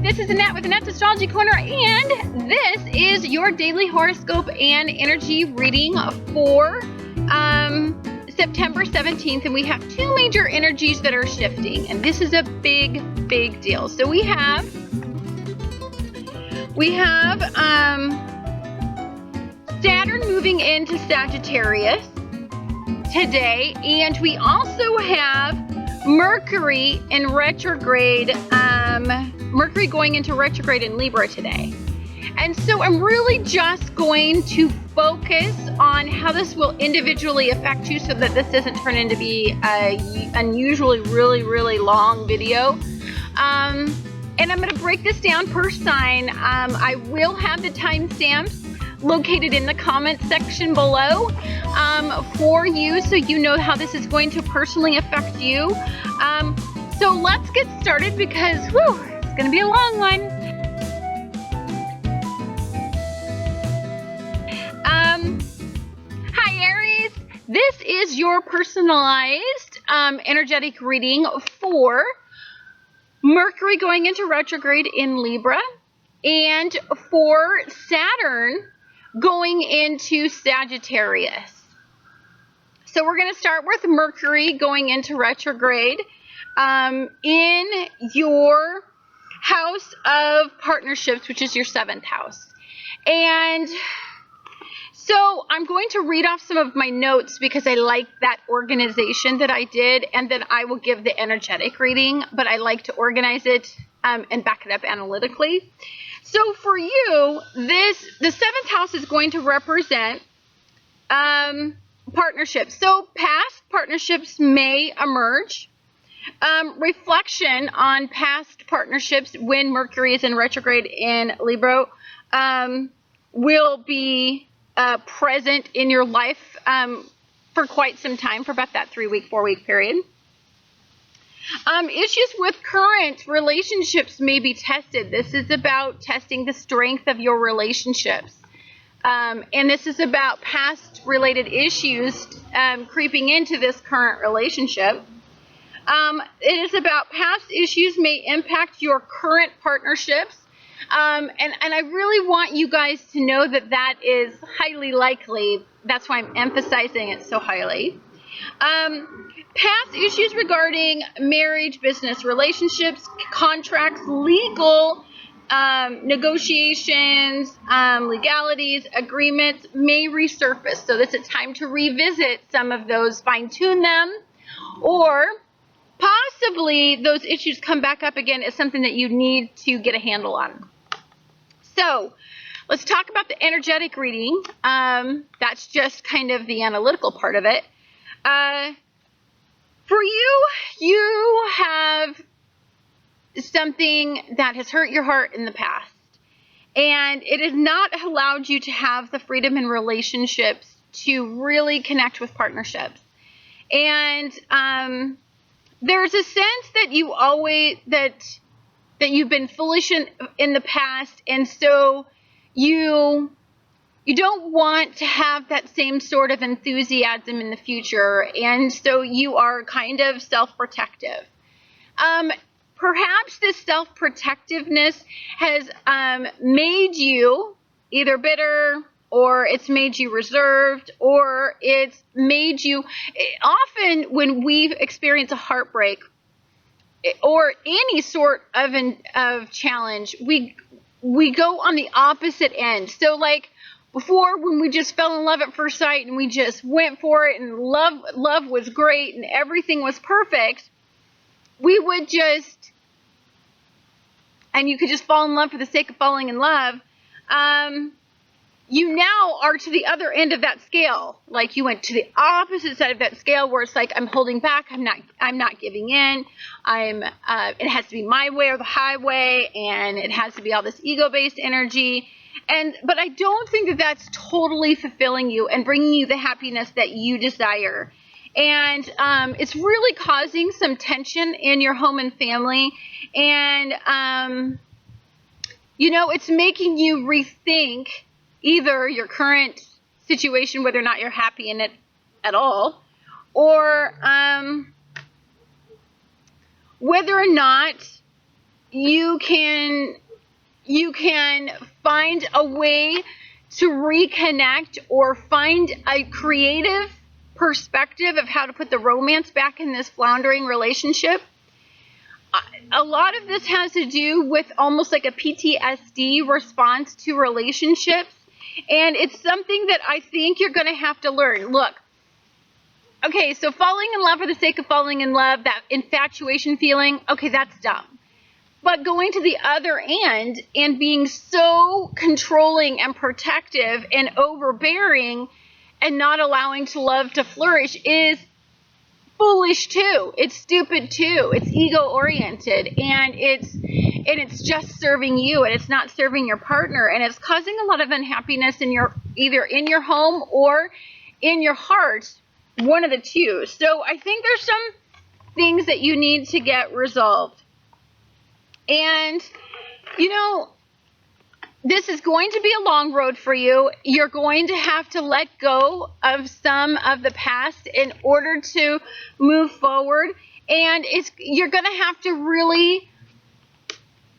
this is Annette with Annette's Astrology Corner, and this is your daily horoscope and energy reading for September 17th, and we have two major energies that are shifting, and this is a big deal. So we have Saturn moving into Sagittarius today, and we also have Mercury in retrograde, Mercury going into retrograde in Libra today. And so I'm really just going to focus on how this will individually affect you so that this doesn't turn into be a unusually really long video. And I'm going to break this down per sign. I will have the timestamps located in the comment section below for you, so you know how this is going to personally affect you. So let's get started because it's going to be a long one. Hi Aries, this is your personalized energetic reading for Mercury going into retrograde in Libra and for Saturn going into Sagittarius. So we're going to start with Mercury going into retrograde in your house of partnerships, which is your 7th house. And so I'm going to read off some of my notes because I like that organization that I did, and then I will give the energetic reading, but I like to organize it and back it up analytically. So for you, the 7th house is going to represent partnerships. So past partnerships may emerge. Reflection on past partnerships when Mercury is in retrograde in Libra will be present in your life for quite some time, for about that 3-week, 4-week period. Issues with current relationships may be tested. This is about testing the strength of your relationships. And this is about past related issues creeping into this current relationship. It is about past issues may impact your current partnerships. And I really want you guys to know that that is highly likely. That's why I'm emphasizing it so highly. Past issues regarding marriage, business, relationships, contracts, legal negotiations, legalities, agreements may resurface. So this is time to revisit some of those, fine-tune them, or possibly those issues come back up again as something that you need to get a handle on. So let's talk about the energetic reading. That's just kind of the analytical part of it. For you, you have something that has hurt your heart in the past, and it has not allowed you to have the freedom in relationships to really connect with partnerships. And there's a sense that you always that you've been foolish in the past, and so you don't want to have that same sort of enthusiasm in the future, and so you are kind of self-protective. Perhaps this self-protectiveness has made you either bitter, or it's made you reserved, or it's made you, often when we experience a heartbreak or any sort of challenge, we go on the opposite end. So like before, when we just fell in love at first sight and we just went for it and love was great and everything was perfect, we would just, and you could just fall in love for the sake of falling in love. You now are to the other end of that scale. Like you went to the opposite side of that scale where it's like, I'm holding back. I'm not giving in. It has to be my way or the highway, and it has to be all this ego-based energy. But I don't think that that's totally fulfilling you and bringing you the happiness that you desire. And it's really causing some tension in your home and family. And, it's making you rethink either your current situation, whether or not you're happy in it at all, or whether or not you can find a way to reconnect or find a creative perspective of how to put the romance back in this floundering relationship. A lot of this has to do with almost like a PTSD response to relationships, and it's something that I think you're going to have to learn. Look, okay, so falling in love for the sake of falling in love, that infatuation feeling, okay, that's dumb. But going to the other end and being so controlling and protective and overbearing and not allowing to love to flourish is foolish too. It's stupid too. It's ego-oriented, and it's just serving you, and it's not serving your partner, and it's causing a lot of unhappiness in your either in your home or in your heart, one of the two. So I think there's some things that you need to get resolved. And, you know, this is going to be a long road for you. You're going to have to let go of some of the past in order to move forward. And you're going to have to really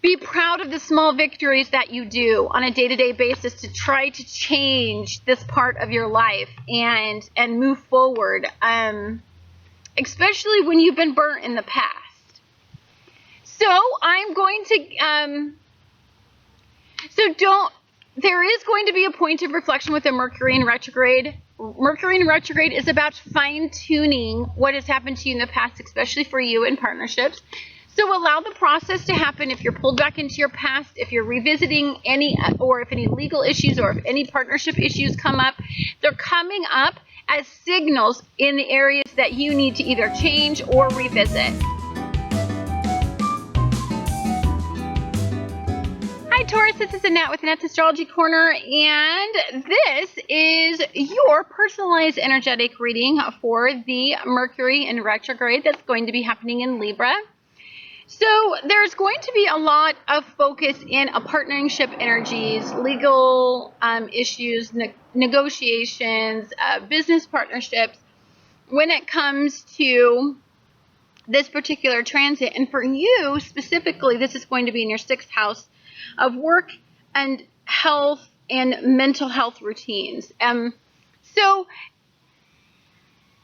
be proud of the small victories that you do on a day-to-day basis to try to change this part of your life and move forward, especially when you've been burnt in the past. So I'm going to, there is going to be a point of reflection with the Mercury in retrograde. Mercury in retrograde is about fine-tuning what has happened to you in the past, especially for you in partnerships. So allow the process to happen. If you're pulled back into your past, if you're revisiting any, or if any legal issues or if any partnership issues come up, they're coming up as signals in the areas that you need to either change or revisit. Hi Taurus, this is Annette with Annette's Astrology Corner, and this is your personalized energetic reading for the Mercury in retrograde that's going to be happening in Libra. So there's going to be a lot of focus in partnership energies, legal issues, negotiations, business partnerships when it comes to this particular transit. And for you specifically, this is going to be in your 6th house of work and health and mental health routines. So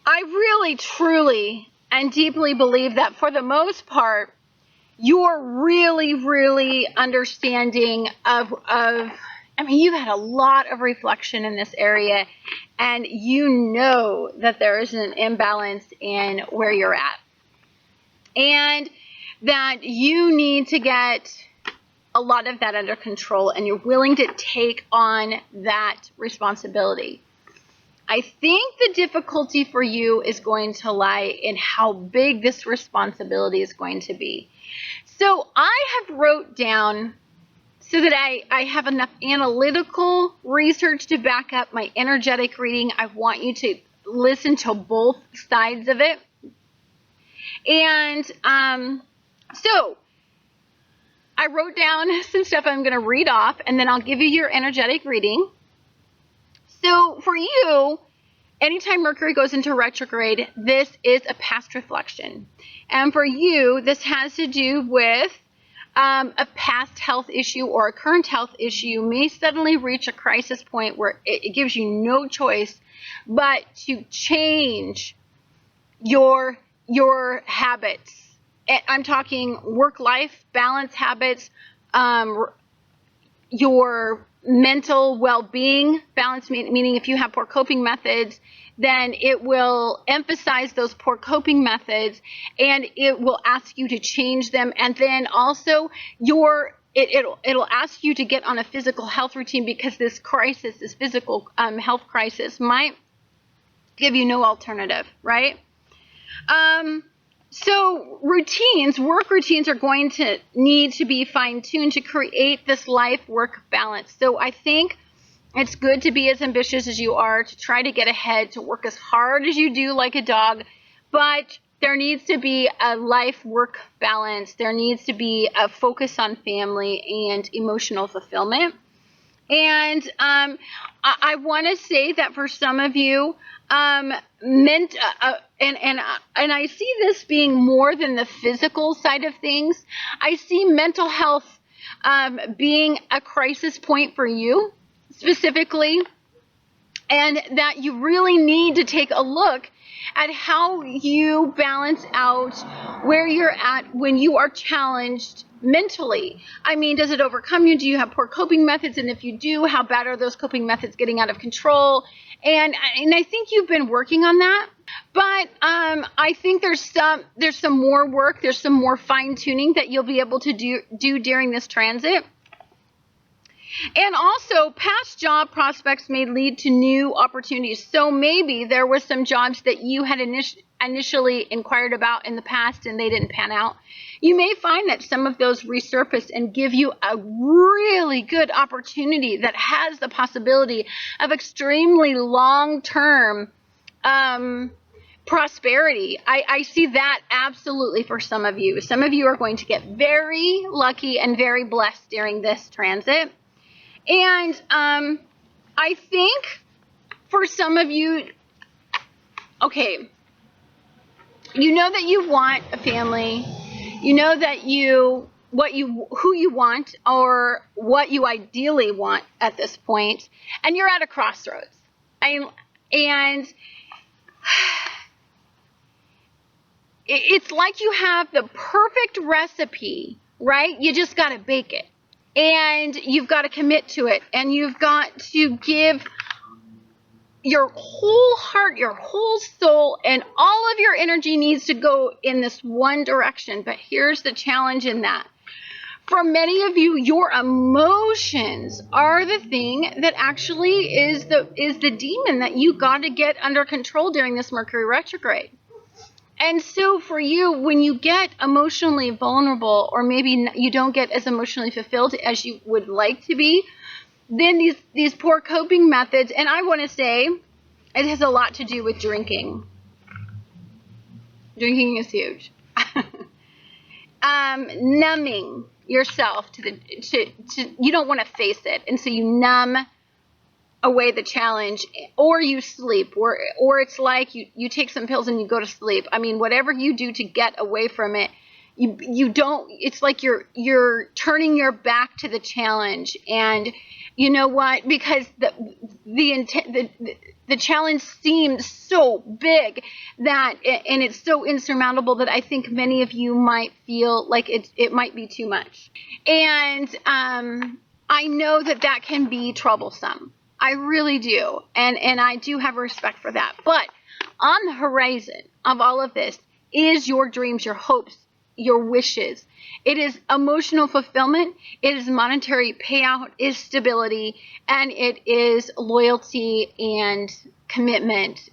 I really, truly, and deeply believe that for the most part, you're really, really understanding of you've had a lot of reflection in this area, and you know that there is an imbalance in where you're at, and that you need to get a lot of that under control, and you're willing to take on that responsibility. I think the difficulty for you is going to lie in how big this responsibility is going to be. So I have wrote down, so that I have enough analytical research to back up my energetic reading. I want you to listen to both sides of it. And so I wrote down some stuff I'm going to read off, and then I'll give you your energetic reading. So for you, anytime Mercury goes into retrograde, this is a past reflection. And for you, this has to do with a past health issue or a current health issue may suddenly reach a crisis point where it gives you no choice but to change your habits. I'm talking work-life balance habits, your mental well-being balance, meaning if you have poor coping methods, then it will emphasize those poor coping methods, and it will ask you to change them. And then also it'll ask you to get on a physical health routine, because this crisis, this physical health crisis, might give you no alternative, right? So work routines are going to need to be fine-tuned to create this life-work balance. So I think it's good to be as ambitious as you are, to try to get ahead, to work as hard as you do like a dog, but there needs to be a life-work balance. There needs to be a focus on family and emotional fulfillment. And I want to say that for some of you, and I see this being more than the physical side of things. I see mental health being a crisis point for you specifically, and that you really need to take a look at how you balance out where you're at when you are challenged mentally. I mean, does it overcome you? Do you have poor coping methods? And if you do, how bad are those coping methods getting out of control? And I think you've been working on that. But I think there's some more work, there's some more fine-tuning that you'll be able to do during this transit. And also, past job prospects may lead to new opportunities. So maybe there were some jobs that you had initially inquired about in the past and they didn't pan out. You may find that some of those resurface and give you a really good opportunity that has the possibility of extremely long-term prosperity. I see that absolutely for some of you. Some of you are going to get very lucky and very blessed during this transit. And I think for some of you, okay, you know that you want a family, you know that who you want or what you ideally want at this point, and you're at a crossroads. And it's like you have the perfect recipe, right? You just got to bake it. And you've got to commit to it, and you've got to give your whole heart, your whole soul, and all of your energy needs to go in this one direction. But here's the challenge in that. For many of you, your emotions are the thing that actually is the demon that you got to get under control during this Mercury retrograde. And so for you, when you get emotionally vulnerable, or maybe you don't get as emotionally fulfilled as you would like to be, then these poor coping methods, and I want to say it has a lot to do with drinking. Drinking is huge. Numbing yourself to you don't want to face it, and so you numb away the challenge, or you sleep, or it's like you take some pills and you go to sleep. I mean, whatever you do to get away from it, you don't, it's like you're turning your back to the challenge. And you know what? Because the challenge seems so big that, and it's so insurmountable that I think many of you might feel like it might be too much. And I know that can be troublesome. I really do. And I do have respect for that. But on the horizon of all of this is your dreams, your hopes, your wishes. It is emotional fulfillment. It is monetary payout, it is stability, and it is loyalty and commitment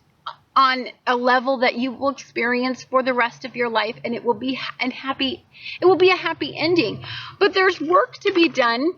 on a level that you will experience for the rest of your life, and it will be a happy ending. But there's work to be done.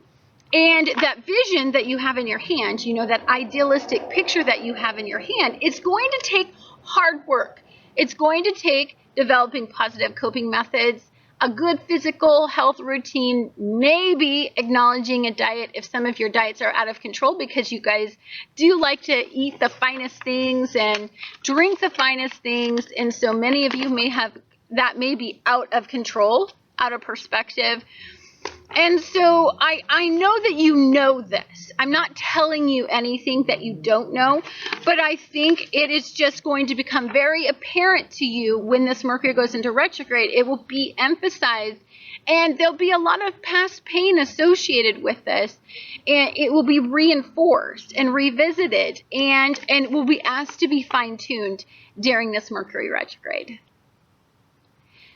And that vision that you have in your hand, you know, that idealistic picture that you have in your hand, it's going to take hard work. It's going to take developing positive coping methods, a good physical health routine, maybe acknowledging a diet if some of your diets are out of control, because you guys do like to eat the finest things and drink the finest things. And so many of you may be out of control, out of perspective. And so I know that you know this. I'm not telling you anything that you don't know, but I think it is just going to become very apparent to you when this Mercury goes into retrograde. It will be emphasized, and there'll be a lot of past pain associated with this, and it will be reinforced and revisited, and will be asked to be fine-tuned during this Mercury retrograde.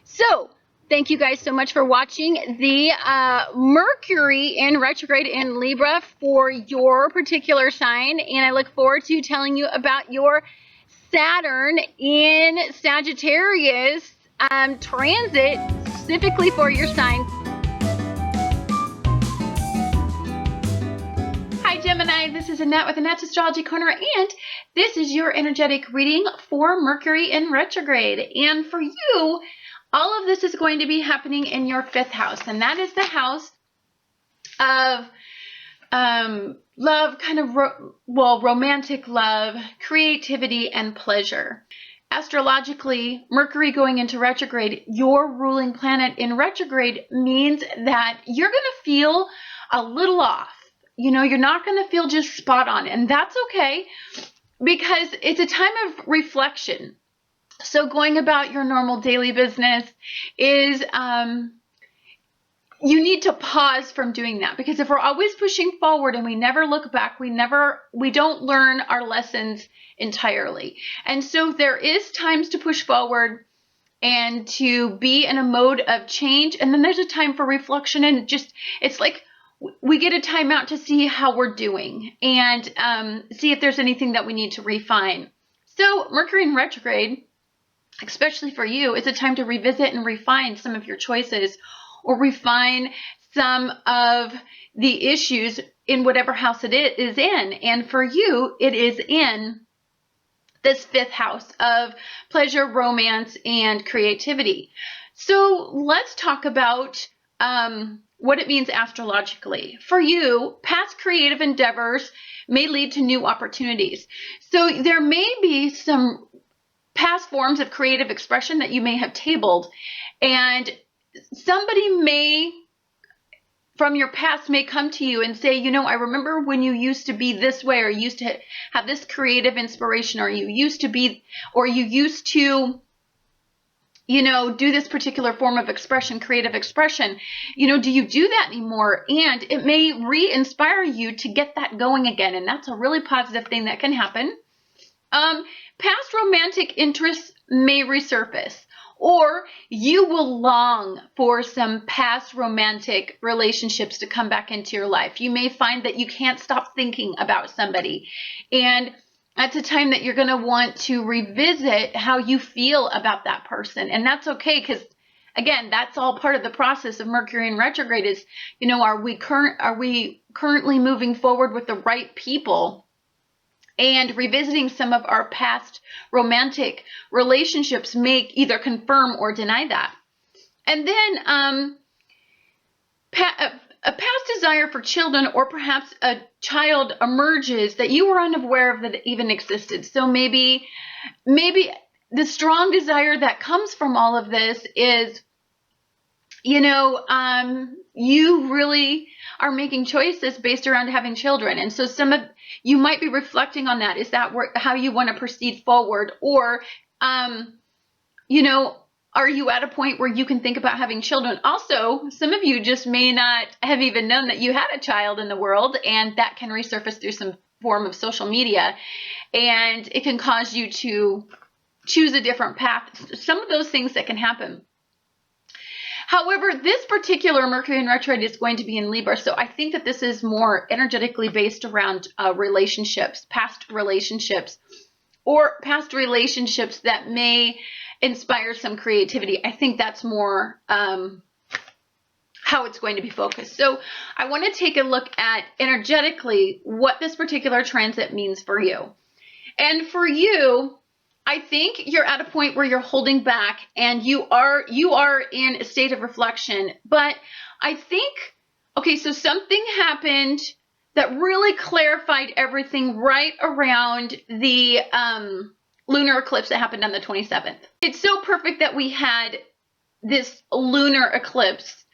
So, thank you guys so much for watching the Mercury in retrograde in Libra for your particular sign. And I look forward to telling you about your Saturn in Sagittarius transit specifically for your sign. Hi Gemini, this is Annette with Annette's Astrology Corner, and this is your energetic reading for Mercury in retrograde. And for you, all of this is going to be happening in your 5th house, and that is the house of love, kind of, romantic love, creativity, and pleasure. Astrologically, Mercury going into retrograde, your ruling planet in retrograde, means that you're going to feel a little off. You're not going to feel just spot on, and that's okay, because it's a time of reflection. So going about your normal daily business is, you need to pause from doing that, because if we're always pushing forward and we never look back, we don't learn our lessons entirely. And so there is times to push forward and to be in a mode of change. And then there's a time for reflection, and it's like we get a time out to see how we're doing and see if there's anything that we need to refine. So Mercury in retrograde, especially for you, is a time to revisit and refine some of your choices, or refine some of the issues in whatever house it is in. And for you, it is in this 5th house of pleasure, romance, and creativity. So let's talk about what it means astrologically. For you, past creative endeavors may lead to new opportunities. So there may be some past forms of creative expression that you may have tabled, and somebody from your past may come to you and say, I remember when you used to be this way, or you used to have this creative inspiration, or you used to do this particular form of expression, creative expression. Do you do that anymore? And it may re-inspire you to get that going again. And that's a really positive thing that can happen. Past romantic interests may resurface, or you will long for some past romantic relationships to come back into your life. You may find that you can't stop thinking about somebody, and that's a time that you're going to want to revisit how you feel about that person. And that's okay, because again, that's all part of the process of Mercury in retrograde is, are we currently moving forward with the right people? And revisiting some of our past romantic relationships may either confirm or deny that. And then a past desire for children, or perhaps a child emerges that you were unaware of that even existed. So maybe the strong desire that comes from all of this is, you really are making choices based around having children. And so you might be reflecting on that. Is that how you want to proceed forward? Or, are you at a point where you can think about having children? Also, some of you just may not have even known that you had a child in the world, and that can resurface through some form of social media, and it can cause you to choose a different path. Some of those things that can happen. However, this particular Mercury in retrograde is going to be in Libra, so I think that this is more energetically based around relationships, past relationships, or past relationships that may inspire some creativity. I think that's more how it's going to be focused. So I want to take a look at energetically what this particular transit means for you. And for you, I think you're at a point where you're holding back, and you are in a state of reflection. But I think, okay, so something happened that really clarified everything right around the lunar eclipse that happened on the 27th. It's so perfect that we had this lunar eclipse,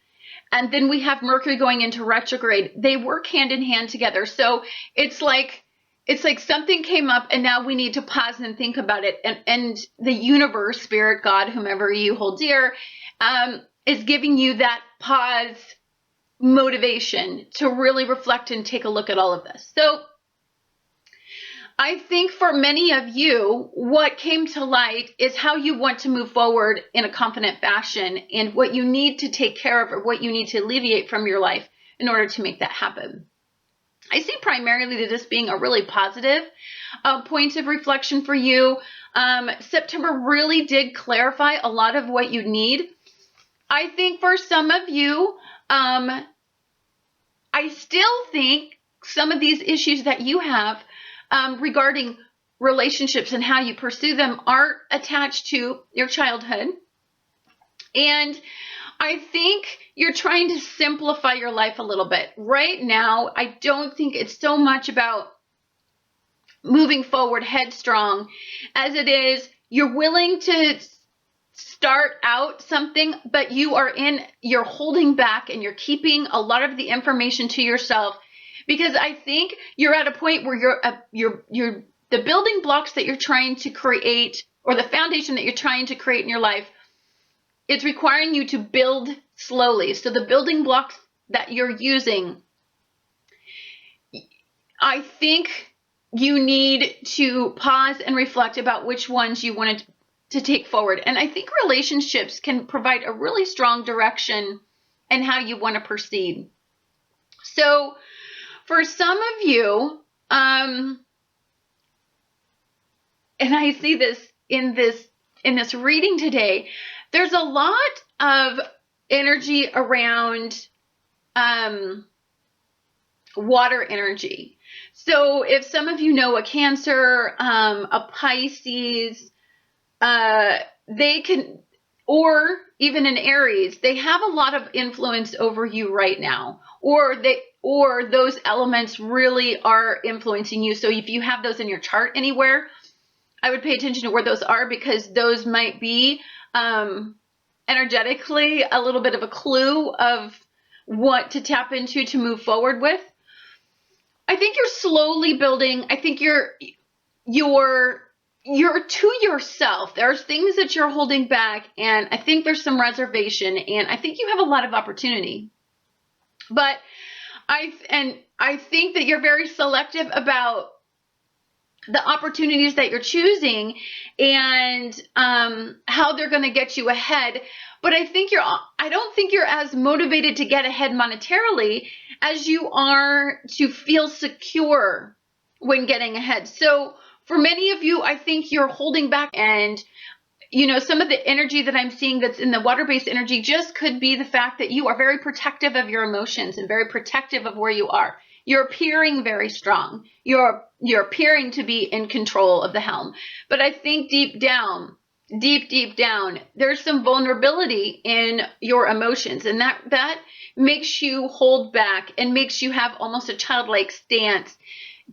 and then we have Mercury going into retrograde. They work hand in hand together. So it's like something came up, and now we need to pause and think about it. And the universe, spirit, God, whomever you hold dear, is giving you that pause motivation to really reflect and take a look at all of this. So I think for many of you, what came to light is how you want to move forward in a confident fashion, and what you need to take care of, or what you need to alleviate from your life in order to make that happen. I see primarily this being a really positive point of reflection for you. September really did clarify a lot of what you need. I think for some of you, I still think some of these issues that you have regarding relationships and how you pursue them are attached to your childhood. And I think you're trying to simplify your life a little bit. Right now, I don't think it's so much about moving forward headstrong as it is you're willing to start out something, but you're holding back and you're keeping a lot of the information to yourself, because I think you're at a point where you're the building blocks that you're trying to create, or the foundation that you're trying to create in your life, it's requiring you to build slowly. So the building blocks that you're using, I think you need to pause and reflect about which ones you wanted to take forward. And I think relationships can provide a really strong direction in how you want to proceed. So for some of you, and I see this in this reading today, there's a lot of energy around water energy. So if some of you know a Cancer, a Pisces, they can, or even an Aries, they have a lot of influence over you right now, or those elements really are influencing you. So if you have those in your chart anywhere, I would pay attention to where those are, because those might be energetically a little bit of a clue of what to tap into to move forward with. I think you're slowly building. I think you're to yourself. There's things that you're holding back, and I think there's some reservation, and I think you have a lot of opportunity. But I think that you're very selective about the opportunities that you're choosing and how they're going to get you ahead. But I don't think you're as motivated to get ahead monetarily as you are to feel secure when getting ahead. So for many of you, I think you're holding back, and some of the energy that I'm seeing that's in the water-based energy just could be the fact that you are very protective of your emotions and very protective of where you are. You're appearing very strong. You're appearing to be in control of the helm. But I think deep down, there's some vulnerability in your emotions, and that makes you hold back and makes you have almost a childlike stance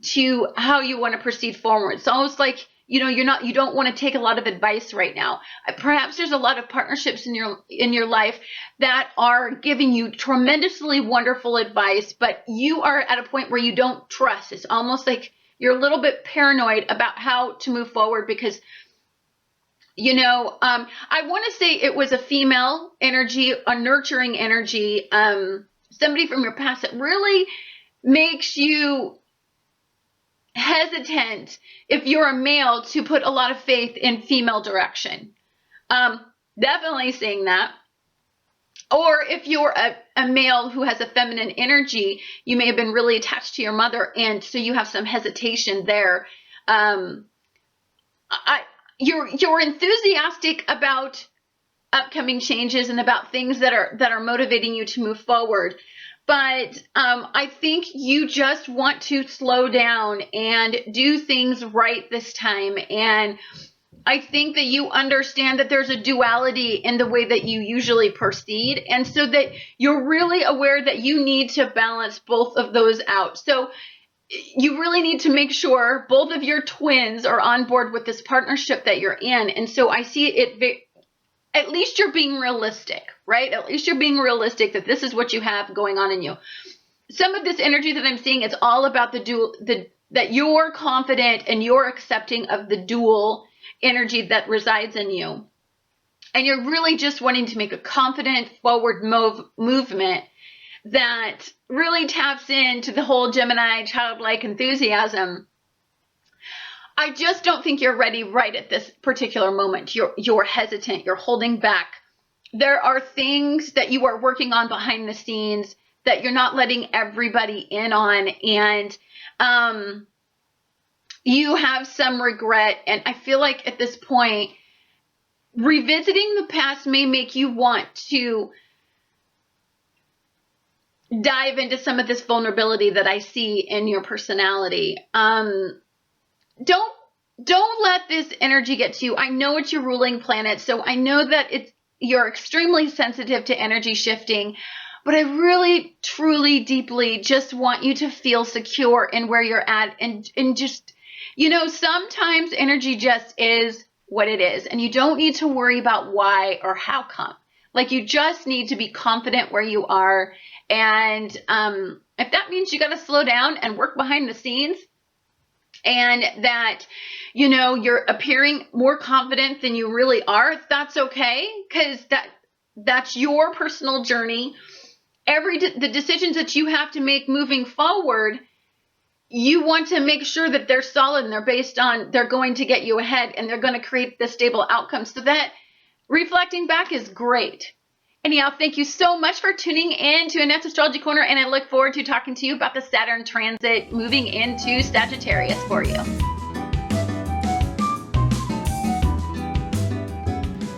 to how you want to proceed forward. It's almost like you don't want to take a lot of advice right now. Perhaps there's a lot of partnerships in your life that are giving you tremendously wonderful advice, but you are at a point where you don't trust. It's almost like you're a little bit paranoid about how to move forward, because I want to say it was a female energy, a nurturing energy, somebody from your past that really makes you hesitant, if you're a male, to put a lot of faith in female direction. Definitely seeing that. Or if you're a male who has a feminine energy, you may have been really attached to your mother, and so you have some hesitation there. You're enthusiastic about upcoming changes and about things that are motivating you to move forward. But I think you just want to slow down and do things right this time. And I think that you understand that there's a duality in the way that you usually proceed. And so that you're really aware that you need to balance both of those out. So you really need to make sure both of your twins are on board with this partnership that you're in. And so I see it, at least you're being realistic, right? At least you're being realistic that this is what you have going on in you. Some of this energy that I'm seeing, it's all about that you're confident and you're accepting of the dual energy that resides in you. And you're really just wanting to make a confident forward movement that really taps into the whole Gemini childlike enthusiasm. I just don't think you're ready right at this particular moment. You're hesitant. You're holding back. There are things that you are working on behind the scenes that you're not letting everybody in on, and you have some regret. And I feel like at this point, revisiting the past may make you want to dive into some of this vulnerability that I see in your personality. Don't let this energy get to you. I know it's your ruling planet, so I know that it's, you're extremely sensitive to energy shifting, but I really, truly, deeply just want you to feel secure in where you're at, and just, you know, sometimes energy just is what it is, and you don't need to worry about why or how come. Like, you just need to be confident where you are, and if that means you got to slow down and work behind the scenes, and that, you know, you're appearing more confident than you really are, that's okay, because that's your personal journey. The decisions that you have to make moving forward, you want to make sure that they're solid and they're going to get you ahead, and they're going to create the stable outcomes. So that reflecting back is great. Anyhow, thank you so much for tuning in to Annette's Astrology Corner, and I look forward to talking to you about the Saturn transit moving into Sagittarius for you.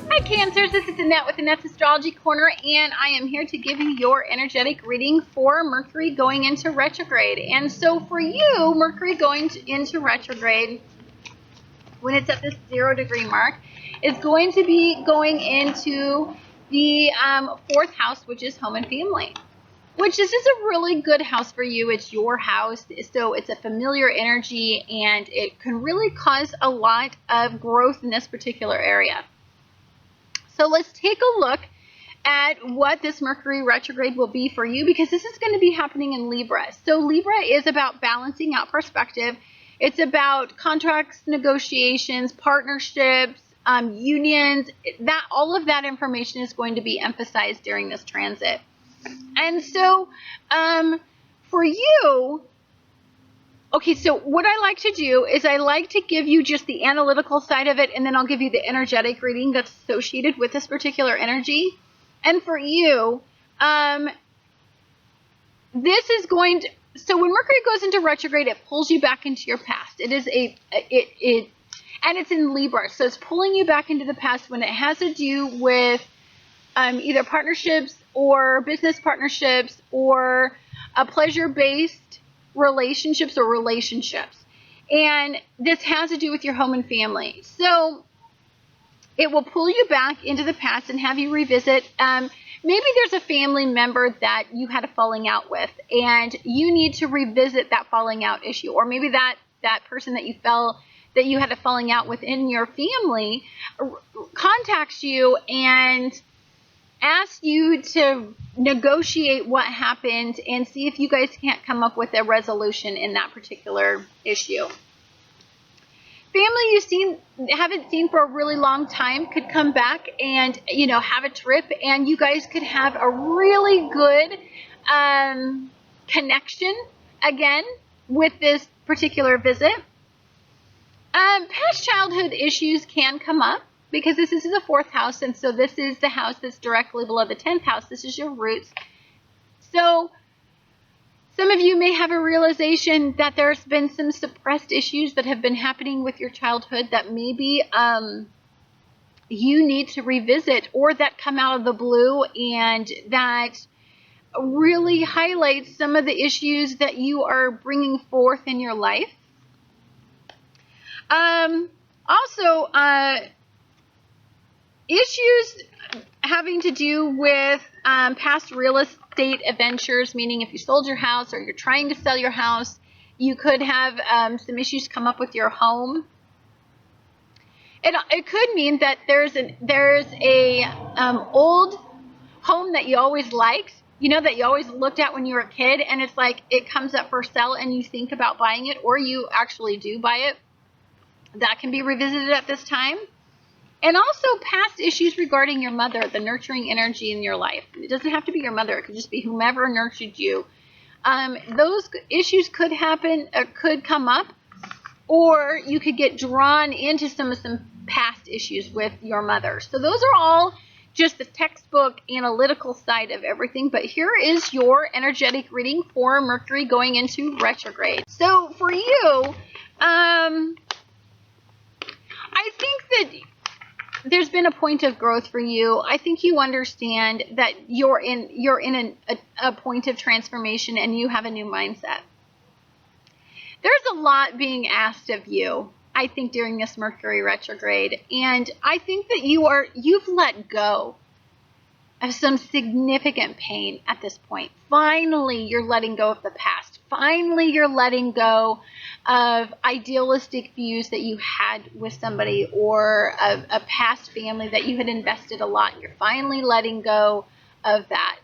Hi Cancers, this is Annette with Annette's Astrology Corner, and I am here to give you your energetic reading for Mercury going into retrograde. And so for you, Mercury going into retrograde, when it's at this 0-degree mark, is going to be going into the 4th house, which is home and family, which is a really good house for you. It's your house, so it's a familiar energy, and it can really cause a lot of growth in this particular area. So let's take a look at what this Mercury retrograde will be for you, because this is going to be happening in Libra. So Libra is about balancing out perspective. It's about contracts, negotiations, partnerships, unions. All of that information is going to be emphasized during this transit. And so for you, okay, so what I like to do is I like to give you just the analytical side of it, and then I'll give you the energetic reading that's associated with this particular energy. And for you, this is going to, so when Mercury goes into retrograde, it pulls you back into your past. It is and it's in Libra, so it's pulling you back into the past when it has to do with either partnerships or business partnerships or pleasure-based relationships. And this has to do with your home and family. So it will pull you back into the past and have you revisit. Maybe there's a family member that you had a falling out with, and you need to revisit that falling out issue. Or maybe that person that you had a falling out with in your family contacts you and asks you to negotiate what happened and see if you guys can't come up with a resolution in that particular issue. Family haven't seen for a really long time could come back and, you know, have a trip, and you guys could have a really good connection again with this particular visit. Past childhood issues can come up because this is the 4th house, and so this is the house that's directly below the 10th house. This is your roots. So some of you may have a realization that there's been some suppressed issues that have been happening with your childhood that maybe you need to revisit, or that come out of the blue, and that really highlights some of the issues that you are bringing forth in your life. Also, issues having to do with past real estate adventures, meaning if you sold your house or you're trying to sell your house, you could have some issues come up with your home. It could mean that there's a old home that you always liked, you know, that you always looked at when you were a kid, and it's like it comes up for sale and you think about buying it, or you actually do buy it. That can be revisited at this time. And also past issues regarding your mother, the nurturing energy in your life. It doesn't have to be your mother. It could just be whomever nurtured you. Those issues could happen, could come up, or you could get drawn into some past issues with your mother. So those are all just the textbook analytical side of everything. But here is your energetic reading for Mercury going into retrograde. So for you, I think that there's been a point of growth for you. I think you understand that you're in a point of transformation, and you have a new mindset. There's a lot being asked of you, I think, during this Mercury retrograde, and I think that you've let go of some significant pain at this point. Finally, you're letting go of the past. Finally, you're letting go of idealistic views that you had with somebody, or a past family that you had invested a lot in. You're finally letting go of that.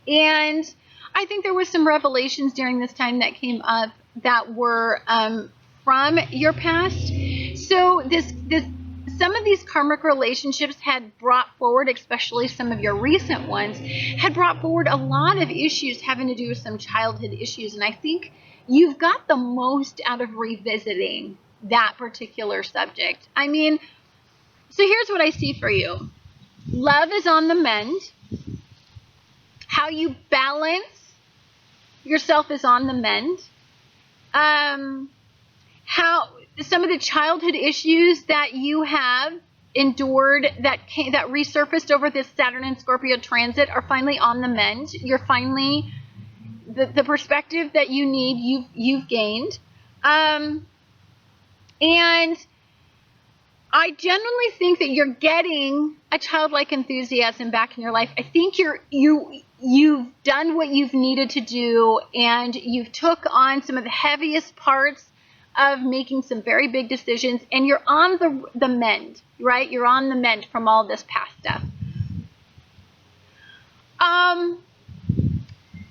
And I think there was some revelations during this time that came up that were from your past. So some of these karmic relationships had brought forward, especially some of your recent ones, had brought forward a lot of issues having to do with some childhood issues. And I think you've got the most out of revisiting that particular subject. I mean, so here's what I see for you. Love is on the mend. How you balance yourself is on the mend. How some of the childhood issues that you have endured that resurfaced over this Saturn and Scorpio transit are finally on the mend. You're finally the perspective that you need. You've gained, and I genuinely think that you're getting a childlike enthusiasm back in your life. I think you've done what you've needed to do, and you've took on some of the heaviest parts of making some very big decisions, and you're on the mend, right? You're on the mend from all this past stuff.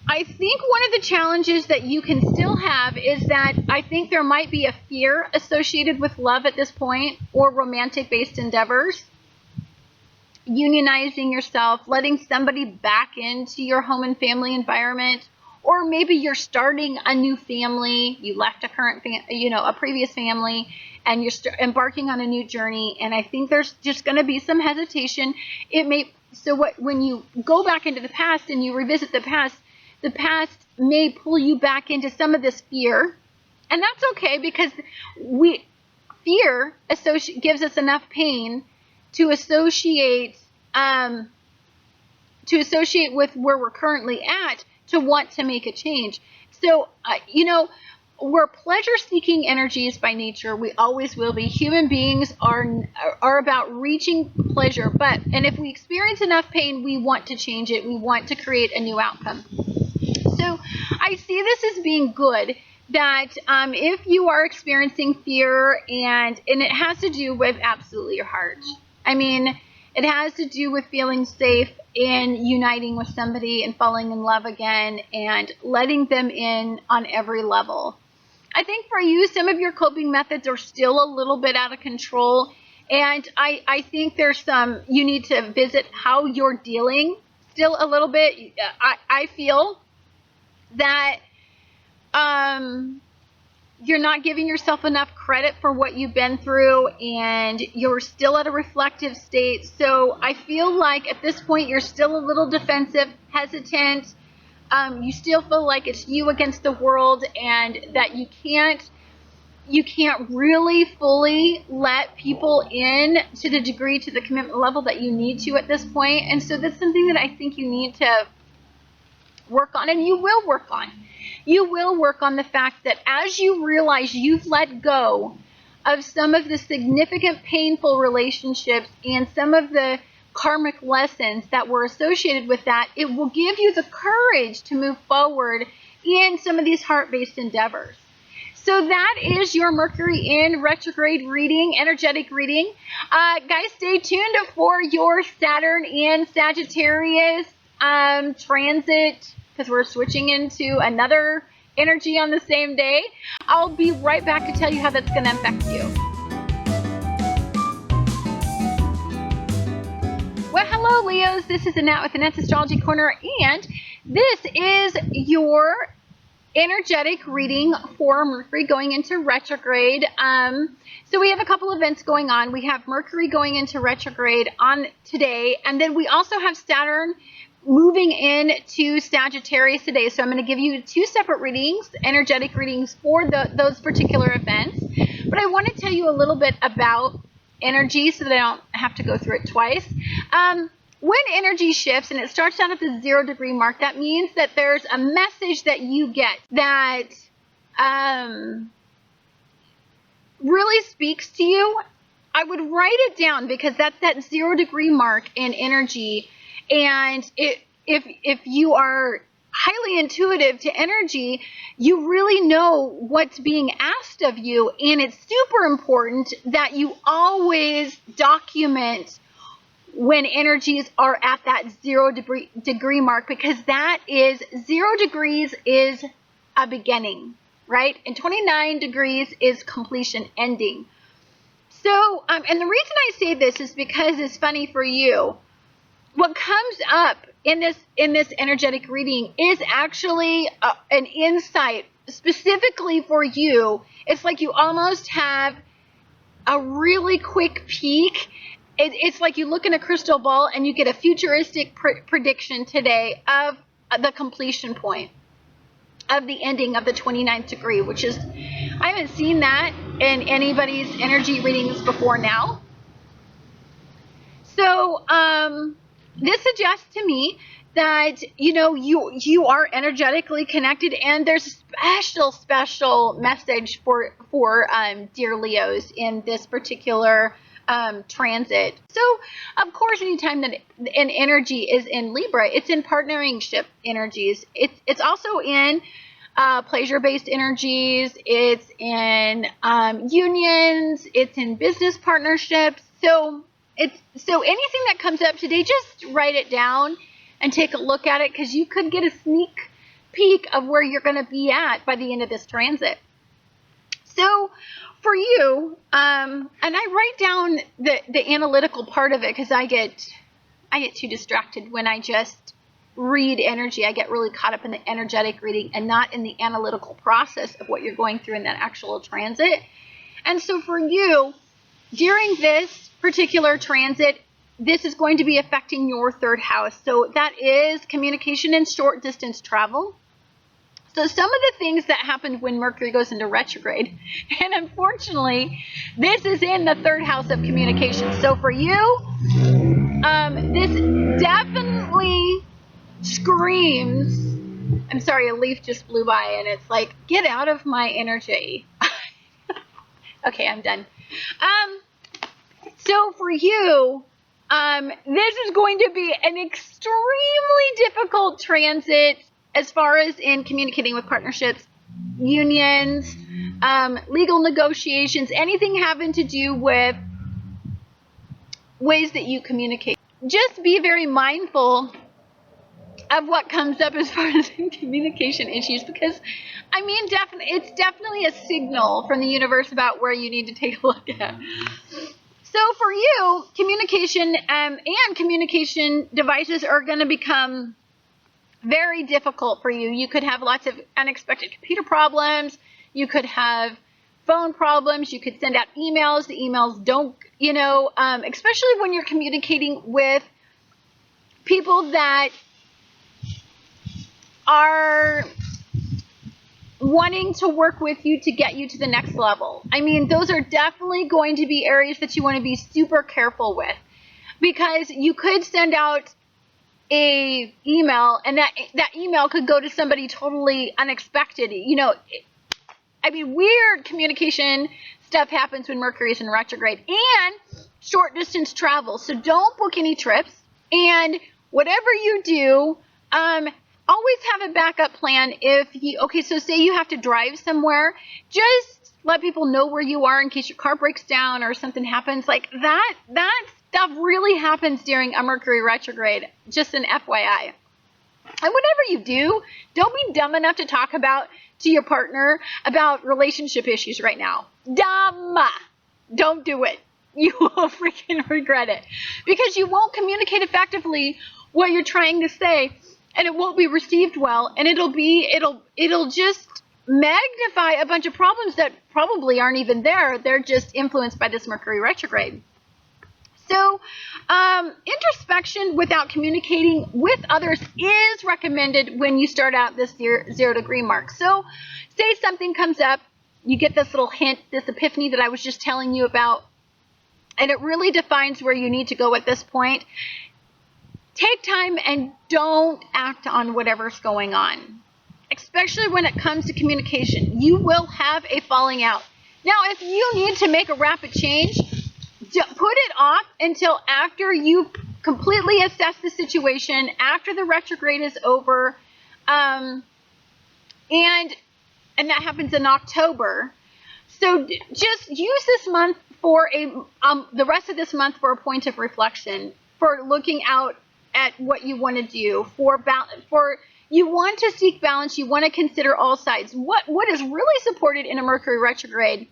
I think one of the challenges that you can still have is that I think there might be a fear associated with love at this point, or romantic-based endeavors. Unionizing yourself, letting somebody back into your home and family environment, or maybe you're starting a new family. You left a previous family, and you're embarking on a new journey. And I think there's just going to be some hesitation. When you go back into the past and you revisit the past may pull you back into some of this fear, and that's okay, because fear gives us enough pain to associate with where we're currently at, to want to make a change. So, we're pleasure-seeking energies by nature. We always will be. Human beings are about reaching pleasure, and if we experience enough pain, we want to change it. We want to create a new outcome. So I see this as being good, that if you are experiencing fear, and it has to do with absolutely your heart. I mean, it has to do with feeling safe in uniting with somebody and falling in love again and letting them in on every level. I think for you, some of your coping methods are still a little bit out of control, and I think you need to visit how you're dealing still a little bit. I feel that you're not giving yourself enough credit for what you've been through, and you're still at a reflective state. So I feel like at this point you're still a little defensive, hesitant. You still feel like it's you against the world, and that you can't really fully let people in to the commitment level that you need to at this point. And so that's something that I think you need to work on, and you will work on. You will work on the fact that as you realize you've let go of some of the significant painful relationships and some of the karmic lessons that were associated with that, it will give you the courage to move forward in some of these heart-based endeavors. So that is your Mercury in retrograde reading, energetic reading. Guys, stay tuned for your Saturn in Sagittarius transit, because we're switching into another energy on the same day. I'll be right back to tell you how that's going to affect you. Well, hello, Leos. This is Annette with Annette's Astrology Corner, and this is your energetic reading for Mercury going into retrograde. So we have a couple events going on. We have Mercury going into retrograde on today, and then we also have Saturn moving into Sagittarius today. So I'm going to give you two separate readings, energetic readings for those particular events. But I want to tell you a little bit about energy so that I don't have to go through it twice. When energy shifts and it starts out at the 0 degree mark, that means that there's a message that you get that really speaks to you. I would write it down, because that's that 0 degree mark in energy. And if you are highly intuitive to energy, you really know what's being asked of you. And it's super important that you always document when energies are at that 0 degree mark, because that is 0 degrees is a beginning, right? And 29 degrees is completion, ending. So, and the reason I say this is because it's funny for you. What comes up in this energetic reading is actually an insight specifically for you. It's like you almost have a really quick peek. It's like you look in a crystal ball and you get a futuristic prediction today of the completion point of the ending of the 29th degree, which is, I haven't seen that in anybody's energy readings before now. So, this suggests to me that, you know, you are energetically connected, and there's a special message for dear Leos in this particular transit. So, of course, anytime that an energy is in Libra, it's in partnership energies. It's also in pleasure-based energies. It's in unions. It's in business partnerships. So anything that comes up today, just write it down and take a look at it, because you could get a sneak peek of where you're going to be at by the end of this transit. So for you, and I write down the analytical part of it, because I get too distracted when I just read energy. I get really caught up in the energetic reading and not in the analytical process of what you're going through in that actual transit. And so for you, during this particular transit, this is going to be affecting your 3rd house. So that is communication and short distance travel. So some of the things that happened when Mercury goes into retrograde, and unfortunately, this is in the 3rd house of communication. So for you, this definitely screams, I'm sorry, a leaf just blew by and it's like, get out of my energy. Okay, I'm done. So for you, this is going to be an extremely difficult transit as far as in communicating with partnerships, unions, legal negotiations, anything having to do with ways that you communicate. Just be very mindful of what comes up as far as communication issues, because I mean, it's definitely a signal from the universe about where you need to take a look at. So for you, communication and communication devices are going to become very difficult for you. You could have lots of unexpected computer problems. You could have phone problems. You could send out emails. The emails don't, especially when you're communicating with people that are wanting to work with you to get you to the next level. I mean, those are definitely going to be areas that you want to be super careful with, because you could send out a email and that email could go to somebody totally unexpected. Weird communication stuff happens when Mercury is in retrograde, and short distance travel. So don't book any trips, and whatever you do, always have a backup plan. So say you have to drive somewhere, just let people know where you are in case your car breaks down or something happens. Like that stuff really happens during a Mercury retrograde, just an FYI. And whatever you do, don't be dumb enough to talk to your partner about relationship issues right now. Dumb. Don't do it. You will freaking regret it, because you won't communicate effectively what you're trying to say, and it won't be received well, and it'll just magnify a bunch of problems that probably aren't even there. They're just influenced by this Mercury retrograde. So introspection without communicating with others is recommended when you start out this 0 degree mark. So say something comes up, you get this little hint, this epiphany that I was just telling you about, and it really defines where you need to go at this point. Take time and don't act on whatever's going on, especially when it comes to communication. You will have a falling out. Now, if you need to make a rapid change, put it off until after you completely assess the situation, after the retrograde is over, and that happens in October. So just use this month for the rest of this month for a point of reflection, for looking out at what you want to do, you want to seek balance, you want to consider all sides. What is really supported in a Mercury retrograde